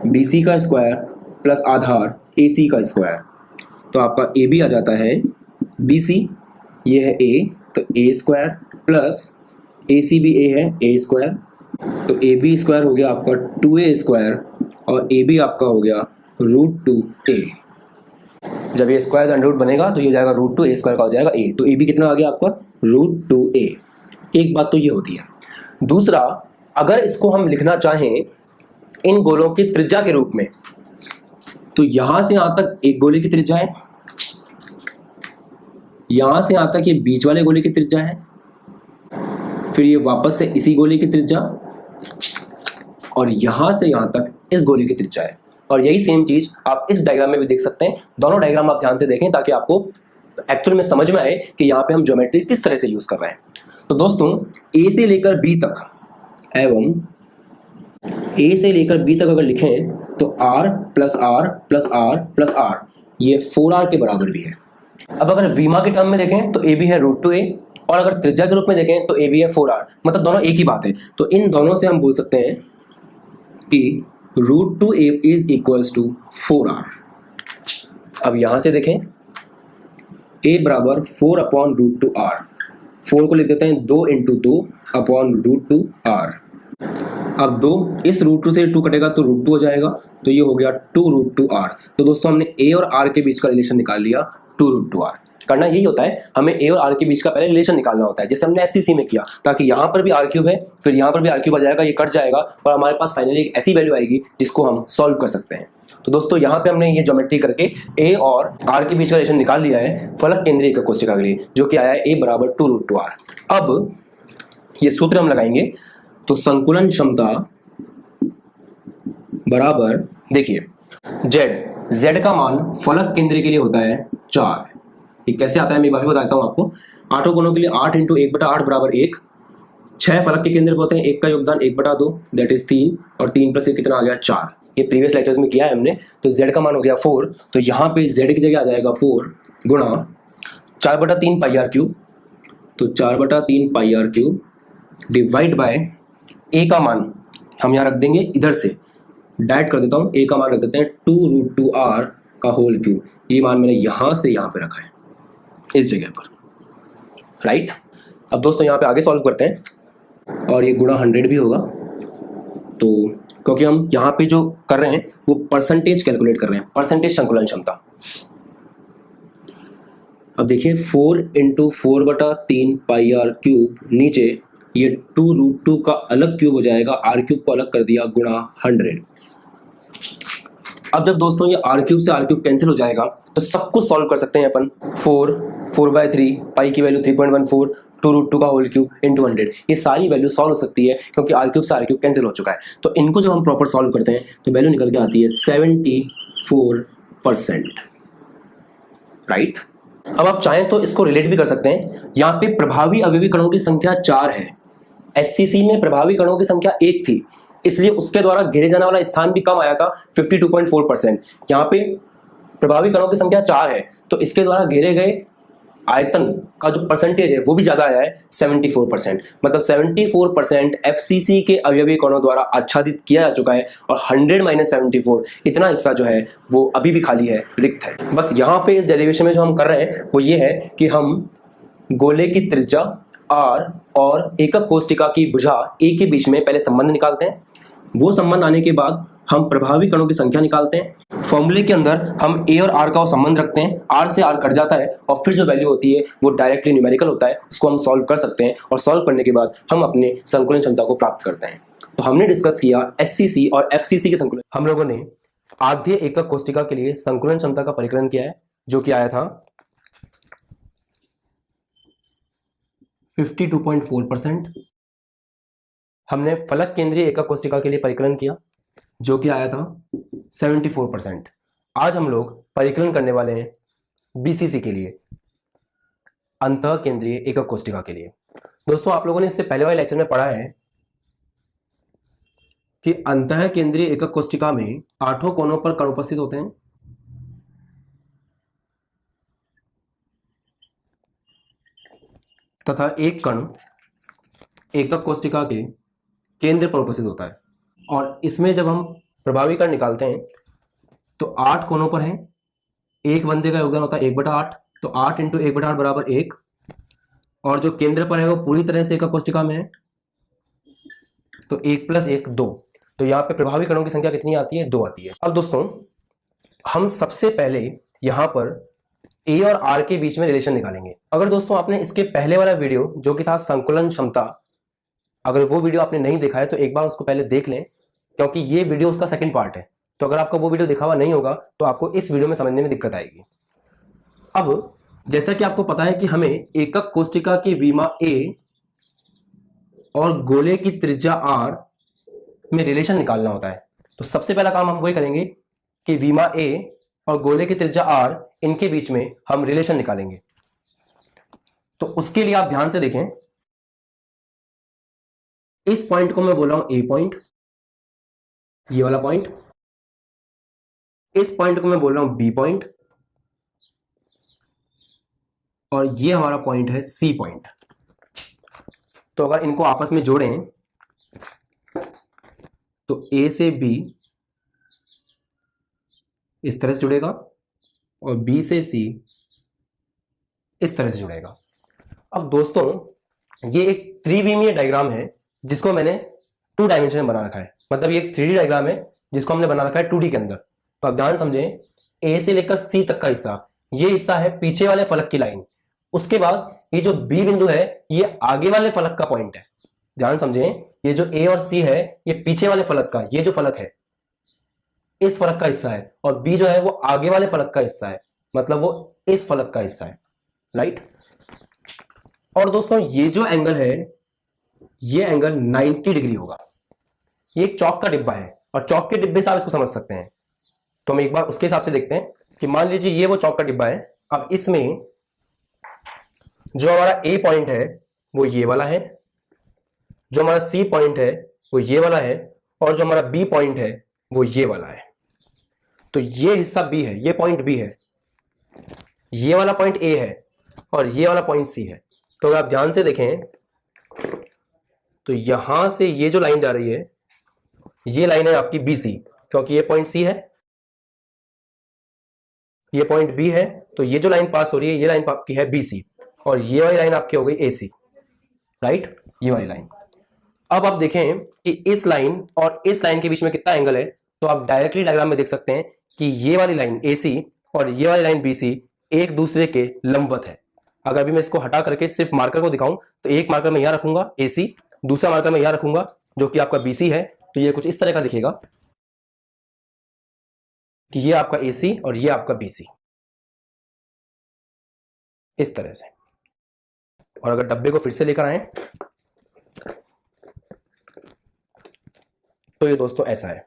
BC का स्क्वायर प्लस आधार AC का स्क्वायर। तो आपका AB आ जाता है BC, ये है A, तो A स्क्वायर प्लस AC भी A है, A स्क्वायर, तो AB स्क्वायर हो गया आपका 2A स्क्वायर और AB आपका हो गया √2A। जब ये स्क्वायर अंडर रूट बनेगा तो ये हो जाएगा √2A स्क्वायर का हो जाएगा A। तो AB कितना आ गया आपका √2A। एक बात तो ये होती है। दूसरा, अगर इसको हम लिखना चाहें इन गोलों की त्रिज्या के रूप में, तो यहां से यहां तक एक गोले की त्रिज्या है, यहां से यहां तक ये बीच वाले गोले की त्रिज्या है, फिर ये वापस से इसी गोले की त्रिज्या, और यहां से यहां तक इस गोले की त्रिज्या है। और यही सेम चीज आप इस डायग्राम में भी देख सकते हैं। दोनों डायग्राम आप ध्यान से देखें ताकि आपको एक्चुअल में समझ में आए कि यहाँ पे हम ज्योमेट्री किस तरह से यूज कर रहे हैं। तो दोस्तों A से लेकर B तक एवं A से लेकर B तक अगर लिखें तो R plus R plus R plus R ये 4R के बराबर भी है। अब अगर विमा के टर्म में देखें तो AB है √2A, और अगर त्रिज्या के रूप में देखें तो AB है 4R, मतलब दोनों एक ही बात है। तो इन दोनों से हम बोल सकते हैं कि √2A is equals to 4R। अब यहां से देखें A बराबर 4/√2R, 4 को लिख देते हैं 2 × 2/√2R। अब 2 इस √2 से 2 कटेगा तो √2 हो जाएगा, तो ये हो गया 2√2R। तो दोस्तों हमने A और R के बीच का रिलेशन निकाल लिया 2√2R। करना यही होता है, हमें A और R के बीच का पहले रिलेशन निकालना होता है, जैसे हमने SCC में किया, ताकि यहाँ पर भी R³ है, फिर यहाँ पर भी R³ आ जाएगा, ये कट जाएगा और हमारे पास फाइनली एक ऐसी वैल्यू आएगी जिसको हम सॉल्व कर सकते हैं। तो दोस्तों यहाँ पे हमने ये ज्योमेट्री करके A और R के बीच का रिलेशन निकाल लिया है फलक केंद्रीय एकक कोशिका के लिए, जो कि आया है A बराबर 2√2R। अब ये सूत्र हम लगाएंगे, तो संकुलन क्षमता बराबर, देखिए Z का मान फलक केंद्र के लिए होता है 4। ये कैसे आता है मैं एक बार बताता हूँ आपको। 8 कोणों के लिए 8 × 1/8 बराबर 1। 6 फलक के केंद्र होते हैं, 1 का योगदान 1/2 दैट इज 3, और 3 + 1 कितना आ गया 4। ये प्रीवियस लेक्चर्स में किया है हमने। तो Z का मान हो गया 4, तो यहाँ पे Z की जगह आ जाएगा 4 गुणा 4/3 πr³, तो 4/3 πr³ डिवाइड बाय A का मान हम यहाँ रख देंगे, इधर से डायरेक्ट कर देता हूँ, A का मान रख देते हैं 2√2R का होल क्यूब। ये मान मैंने यहाँ से यहाँ पे रखा है इस जगह पर, राइट। अब दोस्तों यहाँ पे आगे सॉल्व करते हैं, और ये गुणा 100 भी होगा, तो क्योंकि हम यहाँ पे जो कर रहे हैं वो परसेंटेज कैलकुलेट कर रहे हैं, परसेंटेज संकुलन क्षमता। अब देखिए 4 × 4/3 πr³ नीचे ये 2√2 का अलग क्यूब हो जाएगा, R³ को अलग कर दिया गुणा 100। अब जब दोस्तों ये R³ से R³ कैंसिल हो जाएगा तो सब कुछ सॉल्व कर सकते हैं अपन। 4/3 पाई की वैल्यू 3.14, 2√2 का होल क्यूब इंटू 100, ये सारी वैल्यू सॉल्व हो सकती है क्योंकि R³ से R³ कैंसिल हो चुका है। तो इनको जब हम प्रॉपर सॉल्व करते हैं तो वैल्यू निकल के आती है 74%, राइट। अब आप चाहें तो इसको रिलेट भी कर सकते हैं। यहाँ पे प्रभावी अवयवी कणों की संख्या 4 है, SCC में प्रभावी कणों की संख्या 1 थी, इसलिए उसके द्वारा घेरे जाने वाला स्थान भी कम आया था 52.4%। यहाँ पे प्रभावी कणों की संख्या 4 है, तो इसके द्वारा घेरे गए आयतन का जो परसेंटेज है वो भी ज्यादा आया है 74%। मतलब 74% FCC के अवयवी कणों द्वारा आच्छादित किया जा चुका है, और 100 - 74 इतना हिस्सा जो है वो अभी भी खाली है, रिक्त है। बस यहाँ पे इस डेरिवेशन में जो हम कर रहे हैं वो ये है कि हम गोले की त्रिज्या R और एकक कोशिका की भुजा A के बीच में पहले संबंध निकालते हैं। वो संबंध आने के बाद हम प्रभावी कणों की संख्या निकालते हैं। फॉर्मूले के अंदर हम ए और आर का संबंध रखते हैं, आर से आर कट जाता है और फिर जो वैल्यू होती है वो डायरेक्टली न्यूमेरिकल होता है, उसको हम सॉल्व कर सकते हैं और सॉल्व करने के बाद हम अपने संकुलन क्षमता को प्राप्त करते हैं। तो हमने डिस्कस किया एससीसी और एफसीसी के संकुलन। हम लोगों ने आद्य एकक कोष्टिका के लिए संकुलन क्षमता का परिकलन किया है, जो कि आया था 52.4%। हमने फलक केंद्रीय एकक कोष्टिका के लिए परिकलन किया, जो कि आया था 74%। आज हम लोग परिकलन करने वाले हैं बीसीसी के लिए, अंतः केंद्रीय एकक कोष्टिका के लिए। दोस्तों, आप लोगों ने इससे पहले वाले लेक्चर में पढ़ा है कि अंतः केंद्रीय एकक कोष्टिका में 8 कोनों पर कण उपस्थित होते हैं तथा एक कण एकक कोष्टिका के केंद्र पर उपस्थित होता है। और इसमें जब हम प्रभावी कण निकालते हैं तो 8 कोनों पर है, एक बंदे का योगदान होता है 1/8, तो 8 × 1/8 बराबर 1, और जो केंद्र पर है वो पूरी तरह से एकक कोष्टिका में है, तो 1 + 1 2। तो यहाँ पे प्रभावी कणों की संख्या कितनी आती है? 2 आती है। अब दोस्तों, हम सबसे पहले यहाँ पर ए और आर के बीच में रिलेशन निकालेंगे। अगर दोस्तों आपने इसके पहले वाला वीडियो जो कि था संकुलन क्षमता, अगर वो वीडियो आपने नहीं देखा है तो एक बार उसको पहले देख लें, क्योंकि ये वीडियो उसका सेकंड पार्ट है। तो अगर आपका वो वीडियो देखा हुआ नहीं होगा तो आपको इस वीडियो में समझने में दिक्कत आएगी। अब जैसा कि आपको पता है कि हमें एकक कोष्टिका की विमा ए और गोले की त्रिज्या आर में रिलेशन निकालना होता है, तो सबसे पहला काम हम वही करेंगे कि विमा ए और गोले की त्रिज्या आर, इनके बीच में हम रिलेशन निकालेंगे। तो उसके लिए आप ध्यान से देखें, इस पॉइंट को मैं बोल रहा हूं ए पॉइंट, ये वाला पॉइंट। इस पॉइंट को मैं बोल रहा हूं बी पॉइंट, और ये हमारा पॉइंट है सी पॉइंट। तो अगर इनको आपस में जोड़ें तो ए से बी इस तरह से जुड़ेगा और बी से सी इस तरह से जुड़ेगा। अब दोस्तों, ये एक त्रिविमीय डायग्राम है जिसको मैंने 2 डायमेंशन में बना रखा है, मतलब ये एक 3D डायग्राम है जिसको हमने बना रखा है 2D के अंदर। तो आप ध्यान समझें, ए से लेकर सी तक का हिस्सा, ये हिस्सा है पीछे वाले फलक की लाइन। उसके बाद ये जो बी बिंदु है ये आगे वाले फलक का पॉइंट है। ध्यान समझें, ये जो ए और सी है ये पीछे वाले फलक का, ये जो फलक है इस फलक का हिस्सा है, और बी जो है वो आगे वाले फलक का हिस्सा है, मतलब वो इस फलक का हिस्सा है, राइट। और दोस्तों, ये जो एंगल है ये एंगल 90 डिग्री होगा। ये एक चौक का डिब्बा है और चौक के डिब्बे से आप इसको समझ सकते हैं। तो हम एक बार उसके हिसाब से देखते हैं कि मान लीजिए ये वो चौक का डिब्बा है। अब इसमें जो हमारा ए पॉइंट है वो ये वाला है, जो हमारा सी पॉइंट है वो ये वाला है, और जो हमारा बी पॉइंट है वो ये वाला है। तो ये हिस्सा बी है, ये पॉइंट बी है, ये वाला पॉइंट ए है, और ये वाला पॉइंट सी है। तो अगर आप ध्यान से देखें तो यहां से ये जो लाइन जा रही है ये लाइन है आपकी बी सी, क्योंकि ये पॉइंट सी है, ये पॉइंट बी है, तो ये जो लाइन पास हो रही है ये लाइन आपकी है बी सी, और ये वाली लाइन आपकी हो गई ए सी, राइट, ये वाली लाइन। अब आप देखें कि इस लाइन और इस लाइन के बीच में कितना एंगल है, तो आप डायरेक्टली डायग्राम में देख सकते हैं कि ये वाली लाइन ए सी और ये वाली लाइन बी सी एक दूसरे के लंबवत है। अगर अभी मैं इसको हटा करके सिर्फ मार्कर को दिखाऊं तो एक मार्कर मैं यहां रखूंगा ए सी, दूसरा मार्कर मैं यहां रखूंगा जो कि आपका बी सी है, तो ये कुछ इस तरह का दिखेगा कि ये आपका ए सी और ये आपका बी सी, इस तरह से। और अगर डब्बे को फिर से लेकर आए तो ये दोस्तों ऐसा है,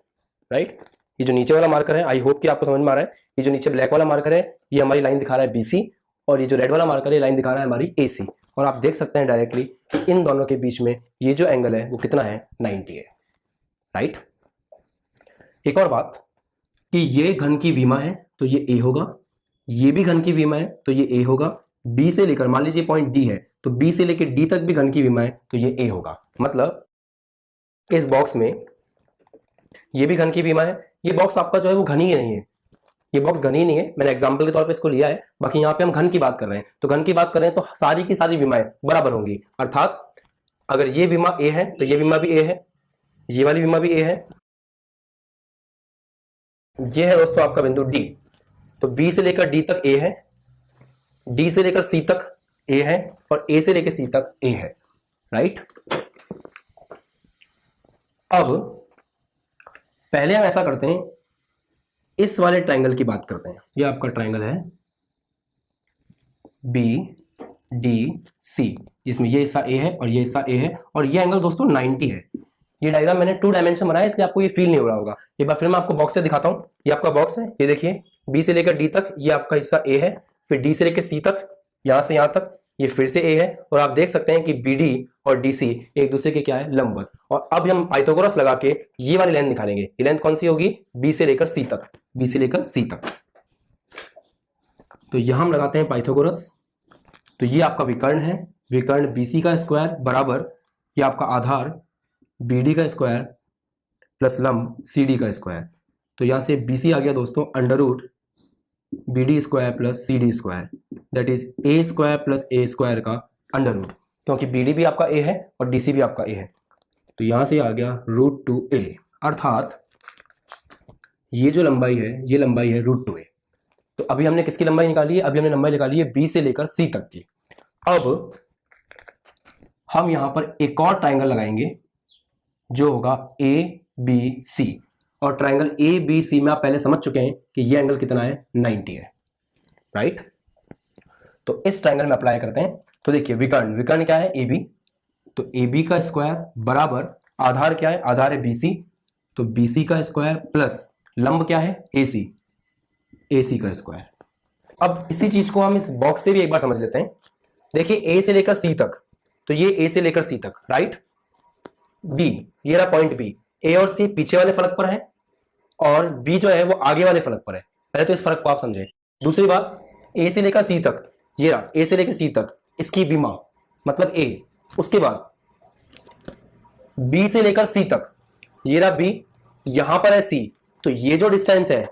राइट। ये जो नीचे वाला मार्कर है, आई होप कि आपको समझ में आ रहा है, ये जो नीचे ब्लैक वाला मार्कर है ये हमारी लाइन दिखा रहा है बीसी, और ये जो रेड वाला मार्कर है लाइन दिखा रहा है हमारी एसी। और आप देख सकते हैं डायरेक्टली कि इन दोनों के बीच में ये जो एंगल है वो कितना है, 90 है, राइट। एक और बात कि ये घन की विमा है तो ये ए होगा, ये भी घन की विमा है तो ये ए होगा, बी से लेकर मान लीजिए पॉइंट डी है तो बी से लेकर डी तक भी घन की विमा है तो ये ए होगा। मतलब इस बॉक्स में ये भी घन की विमा है, ये बॉक्स आपका जो है वो घन ही नहीं है, ये बॉक्स घन ही नहीं है, मैंने एग्जांपल के तौर पे इसको लिया है। बाकी यहाँ पे हम घन की बात कर रहे हैं, तो घन की बात कर रहे हैं तो सारी की सारी विमाएं बराबर होंगी। अर्थात अगर ये विमा ए है तो ये विमा भी ए है, ये वाली विमा भी ए है, ये है दोस्तों आपका बिंदु डी। तो बी से लेकर डी तक ए है, डी से लेकर सी तक ए है, और ए से लेकर सी तक ए है, राइट। अब पहले हम ऐसा करते हैं, इस वाले ट्रायंगल की बात करते हैं। ये आपका ट्रायंगल है बी डी सी, जिसमें ये हिस्सा ए है और ये हिस्सा ए है, और ये एंगल दोस्तों 90 है। ये डायग्राम मैंने 2 डायमेंशन बनाया, इसलिए आपको ये फील नहीं हो रहा होगा। एक बार फिर मैं आपको बॉक्स से दिखाता हूं। ये आपका बॉक्स है, ये देखिए बी से लेकर डी तक ये आपका हिस्सा ए है, फिर डी से लेकर सी तक, यहां से यहां तक ये फिर से ए है, और आप देख सकते हैं कि बी डी और डी सी एक दूसरे के क्या है, लंबवत। और अब हम पाइथागोरस लगा के ये वाली लेंथ निकालेंगे। ये लेंथ कौन सी होगी, बी से लेकर सी तक, बी से लेकर सी तक। तो यहां हम लगाते हैं पाइथागोरस। तो ये आपका विकर्ण है, विकर्ण बी सी का स्क्वायर बराबर ये आपका आधार बी डी का स्क्वायर प्लस लंब सी डी का स्क्वायर। तो यहां से बी सी आ गया दोस्तों under root B D square plus C D square, that is A square plus A square का अंडर रूट, क्योंकि बी डी भी आपका ए है और डी सी भी आपका ए है। तो यहां से आ गया रूट टू ए, अर्थात ये जो लंबाई है ये लंबाई है रूट टू ए। तो अभी हमने किसकी लंबाई निकाली है, अभी हमने लंबाई निकाली है बी से लेकर सी तक की। अब हम यहां पर एक और ट्राइंगल लगाएंगे जो होगा ए बी सी, और ट्राइंगल ए बी सी में आप पहले समझ चुके हैं कि ये एंगल कितना है, 90 है, राइट। तो इस ट्राइंगल में अप्लाई करते हैं। तो देखिए विकर्ण, विकर्ण क्या है, ए बी। तो ए बी का स्क्वायर बराबर आधार क्या है, आधार है बी सी, तो बी सी का स्क्वायर प्लस लंब क्या है, ए सी, ए सी का स्क्वायर। अब इसी चीज को हम इस बॉक्स से भी एक बार समझ लेते हैं। देखिए ए से लेकर सी तक, तो ये ए से लेकर सी तक, राइट। बी, ये रहा पॉइंट बी। ए और सी पीछे वाले फलक पर है और बी जो है वो आगे वाले फलक पर है। पहले तो इस फर्क को आप समझें। दूसरी बात, ए से लेकर सी तक, ये रहा ए से लेकर सी तक, इसकी विमा मतलब ए। उसके बाद बी से लेकर सी तक, ये रहा बी, यहां पर है सी, तो ये जो डिस्टेंस है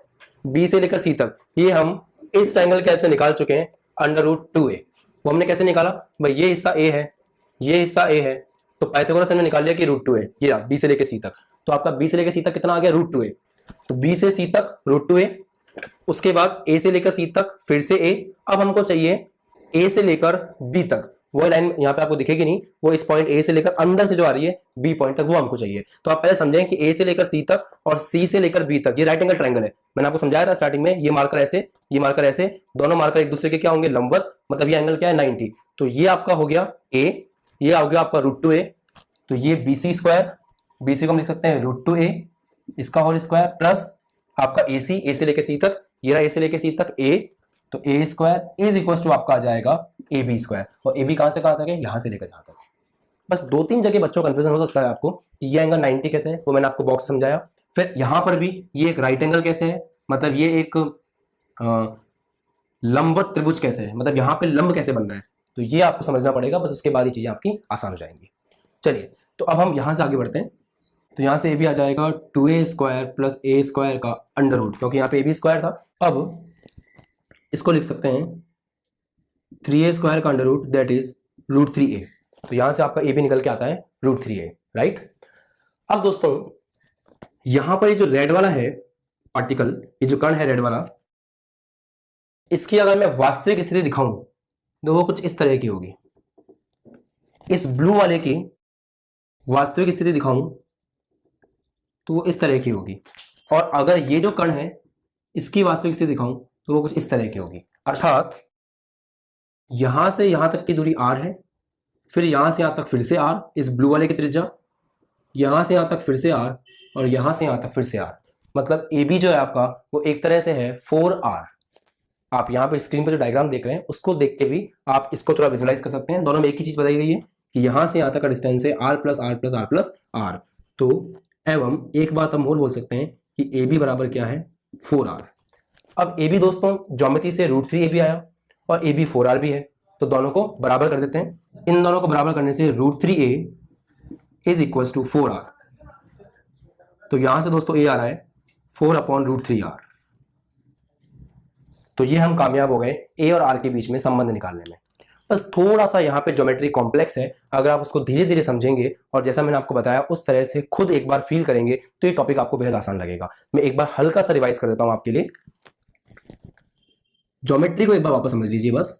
बी से लेकर सी तक, ये हम इस ट्रायंगल के हेल्प से निकाल चुके हैं अंडर रूट टू ए। वो हमने कैसे निकाला भाई, ये हिस्सा ए है, ये हिस्सा ए है, तो पाइथागोरस ने निकाल लिया कि रूट टू ए, ये रहा बी से लेकर सी तक। तो आपका बी से लेकर सी तक कितना आ गया, रूट टू ए। तो बी से सी तक रूट टू ए, उसके बाद ए से लेकर सी तक फिर से ए। अब हमको चाहिए ए से लेकर बी तक, वो लाइन यहाँ पे आपको दिखेगी नहीं, वो इस पॉइंट ए से लेकर अंदर से जो आ रही है बी पॉइंट तक, वो हमको चाहिए। तो आप पहले समझें कि ए से लेकर सी तक और सी से लेकर बी तक ये राइट एंगल ट्रायंगल है। मैंने आपको समझाया था स्टार्टिंग में, ये मार्कर ऐसे, ये मार्कर ऐसे, दोनों मार्कर एक दूसरे के क्या होंगे, लंबवत, मतलब ये एंगल क्या है, 90। तो ये आपका हो गया ए, ये हो गया आपका रूट टू ए। तो ये B C square, B C को हम लिख सकते हैं रूट टू ए, इसका होल स्क्वायर प्लस आपका ए सी, ए से लेकर सी तक, ये रहा ए से लेकर सी तक ए, तो ए स्क्वायर इज इक्वल टू आपका आ जाएगा ए बी स्क्वायर। और ए बी कहां से कहां तक है, यहां से लेकर यहां तक है। बस 2-3 जगह बच्चों को कंफ्यूजन हो सकता है आपको कि ये एंगल 90 कैसे है, वो मैंने आपको बॉक्स समझाया। फिर यहां पर भी ये एक राइट एंगल कैसे है, मतलब ये एक लंबवत त्रिभुज कैसे है, मतलब यहां पे लंब कैसे बन रहा है, तो ये आपको समझना पड़ेगा। बस उसके बाद ये चीजें आपकी आसान हो जाएंगी। चलिए, तो अब हम यहां से आगे बढ़ते हैं। तो यहां से ए भी आ जाएगा 2a square plus A square का अंडर रूट, क्योंकि यहाँ पे ए बी स्क्वायर था। अब इसको लिख सकते हैं 3a स्क्वायर का under root, that is root 3a। तो यहां से आपका ए भी निकल के आता है रूट 3a, राइट। अब दोस्तों यहां पर ये जो रेड वाला है पार्टिकल, ये जो कण है रेड वाला, इसकी अगर मैं वास्तविक स्थिति दिखाऊं तो वो कुछ इस तरह की होगी। इस ब्लू वाले की वास्तविक स्थिति दिखाऊं तो वो इस तरह की होगी, और अगर ये जो कण है इसकी वास्तविक स्थिति दिखाऊं तो वो कुछ इस तरह की होगी। अर्थात यहां से यहां तक की दूरी r है, फिर यहां से यहां तक फिर से r, इस ब्लू वाले की त्रिज्या, यहां से यहां तक फिर से r, और यहां से यहां तक फिर से r। मतलब ए बी जो है आपका वो एक तरह से है 4r। आप यहाँ पे स्क्रीन पर जो डायग्राम देख रहे हैं उसको देख के भी आप इसको थोड़ा विजुलाइज कर सकते हैं। दोनों में एक ही चीज बताई गई है कि यहां से यहां तक का डिस्टेंस है r plus R plus R plus R. तो एवं एक बात हम और बोल सकते हैं कि ए बी बराबर क्या है, 4r। अब ए बी दोस्तों ज्योमेट्री से रूट 3a भी आया और ए बी 4r भी है, तो दोनों को बराबर कर देते हैं। इन दोनों को बराबर करने से root 3a is equal to 4r। तो यहां से दोस्तों a आ रहा है 4/√3r। तो ये हम कामयाब हो गए a और r के बीच में संबंध निकालने में। बस थोड़ा सा यहाँ पे ज्योमेट्री कॉम्प्लेक्स है। अगर आप उसको धीरे धीरे समझेंगे और जैसा मैंने आपको बताया उस तरह से खुद एक बार फील करेंगे तो ये टॉपिक आपको बेहद आसान लगेगा। मैं एक बार हल्का सा रिवाइज कर देता हूं आपके लिए। ज्योमेट्री को एक बार वापस समझ लीजिए बस।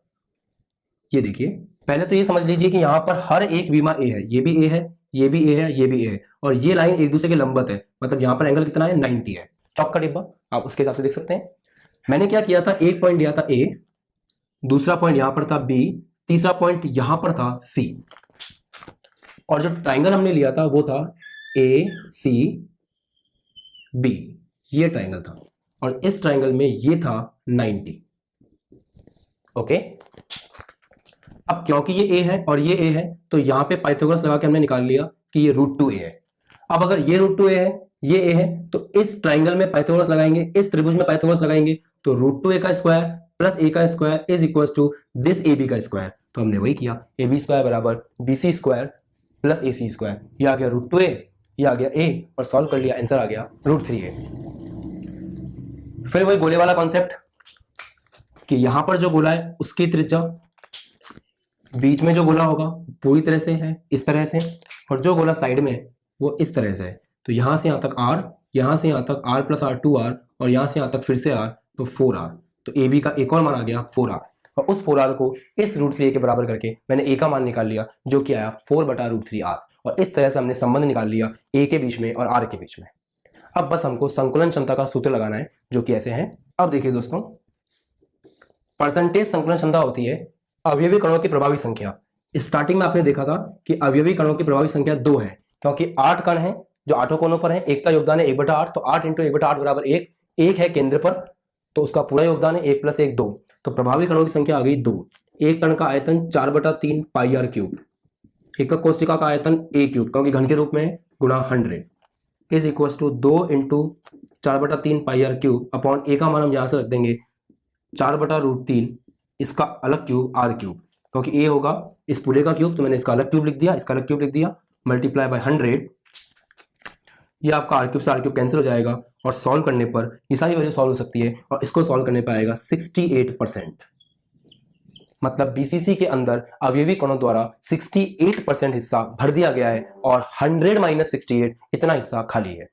ये देखिए, पहले तो ये समझ लीजिए कि यहाँ पर हर एक विमा ए है, ये भी ए है, ये भी ए है, ये भी ए है, और ये लाइन एक दूसरे के लंबत है, मतलब यहाँ पर एंगल कितना है 90 है। चौक का डिब्बा आप उसके हिसाब से देख सकते हैं। मैंने क्या किया था, एक पॉइंट दिया था ए, दूसरा पॉइंट यहां पर था बी, तीसरा पॉइंट यहां पर था सी, और जो ट्राइंगल हमने लिया था वो था ए सी बी, ये ट्राइंगल था, और इस ट्राइंगल में ये था 90। ओके, अब क्योंकि ये ए है और ये ए है तो यहां पे पाइथागोरस लगा के हमने निकाल लिया कि ये √2a है। अब अगर ये √2a है, ये ए है, तो इस ट्राइंगल में पाइथागोरस लगाएंगे, इस त्रिभुज में पाइथागोरस लगाएंगे, तो √2a का स्क्वायर प्लस a का square is equal to this ab का स्क्वायर। तो हमने वही किया, ab स्क्वायर बराबर bc square plus ac square. ये आ गया √2a, ये आ गया a, और सॉल्व कर लिया, आंसर आ गया √3a। फिर वही गोले वाला कॉन्सेप्ट कि यहां पर जो गोला है उसकी त्रिज्या बीच में जो गोला होगा पूरी तरह से है इस तरह से, और जो गोला साइड में है वो इस तरह से है। तो यहां से यहां तक r, यहां से यहां तक r प्लस r 2r, और यहां से यहां तक फिर से r, तो 4r। तो ए बी का एक और मान आ गया 4r, और उस 4r को इस √3a के बराबर करके मैंने a का मान निकाल लिया जो कि आया 4/√3r, और इस तरह से हमने संबंध निकाल लिया a के बीच में और r के बीच में। अब बस हमको संकुलन क्षमता का सूत्र लगाना है जो कि ऐसे है। अब देखिए दोस्तों, परसेंटेज संकुलन क्षमता होती है अवयवी कणों की प्रभावी संख्या। स्टार्टिंग में आपने देखा था कि अवयवी कणों की प्रभावी संख्या 2 है, क्योंकि 8 कण हैं जो 8 कोनों पर हैं, एक का योगदान है 1/8, तो 8 × 1/8 बराबर 1, एक है केंद्र पर तो उसका पूरा योगदान है 1 + 1 2, तो प्रभावी कणों की संख्या आ गई 2। एक कण का आयतन 4/3 πr3, एक कोशिका का आयतन a3 क्योंकि घन के रूप में गुणा 100 is equal to 2 × 4/3 πr3 upon a का मान हम यहां से रख देंगे 4/√3, इसका अलग क्यूब r क्यूब, क्योंकि a होगा इस पूरे का क्यूब, तो मैंने इसका अलग क्यूब लिख दिया, इसका अलग क्यूब लिख दिया, मल्टीप्लाई बाय 100। ये आपका r क्यूब से r क्यूब कैंसिल हो जाएगा, और सॉल्व करने पर ये सारी वैल्यू सॉल्व हो सकती है, और इसको सॉल्व करने पर आएगा 68%। मतलब बीसीसी के अंदर अवयवी कणों द्वारा 68% हिस्सा भर दिया गया है, और 100 - 68 इतना हिस्सा खाली है।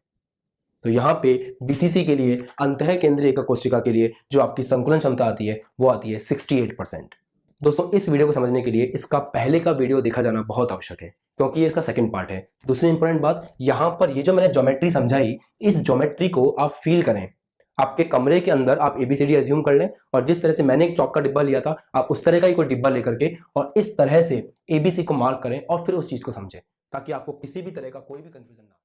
तो यहाँ पे बीसीसी के लिए अंतः केंद्रीय एकक कोशिका के लिए जो आपकी संकुलन क्षमता आती है वो आती है 68%। दोस्तों, इस वीडियो को समझने के लिए इसका पहले का वीडियो देखा जाना बहुत आवश्यक है, क्योंकि ये इसका सेकंड पार्ट है। दूसरी इंपॉर्टेंट बात, यहाँ पर ये जो मैंने ज्योमेट्री समझाई, इस ज्योमेट्री को आप फील करें। आपके कमरे के अंदर आप एबीसीडी अज्यूम कर लें, और जिस तरह से मैंने एक चौक का डिब्बा लिया था, आप उस तरह का ही कोई डिब्बा लेकर के और इस तरह से एबीसी को मार्क करें और फिर उस चीज को समझें, ताकि आपको किसी भी तरह का कोई भी कंफ्यूजन ना हो।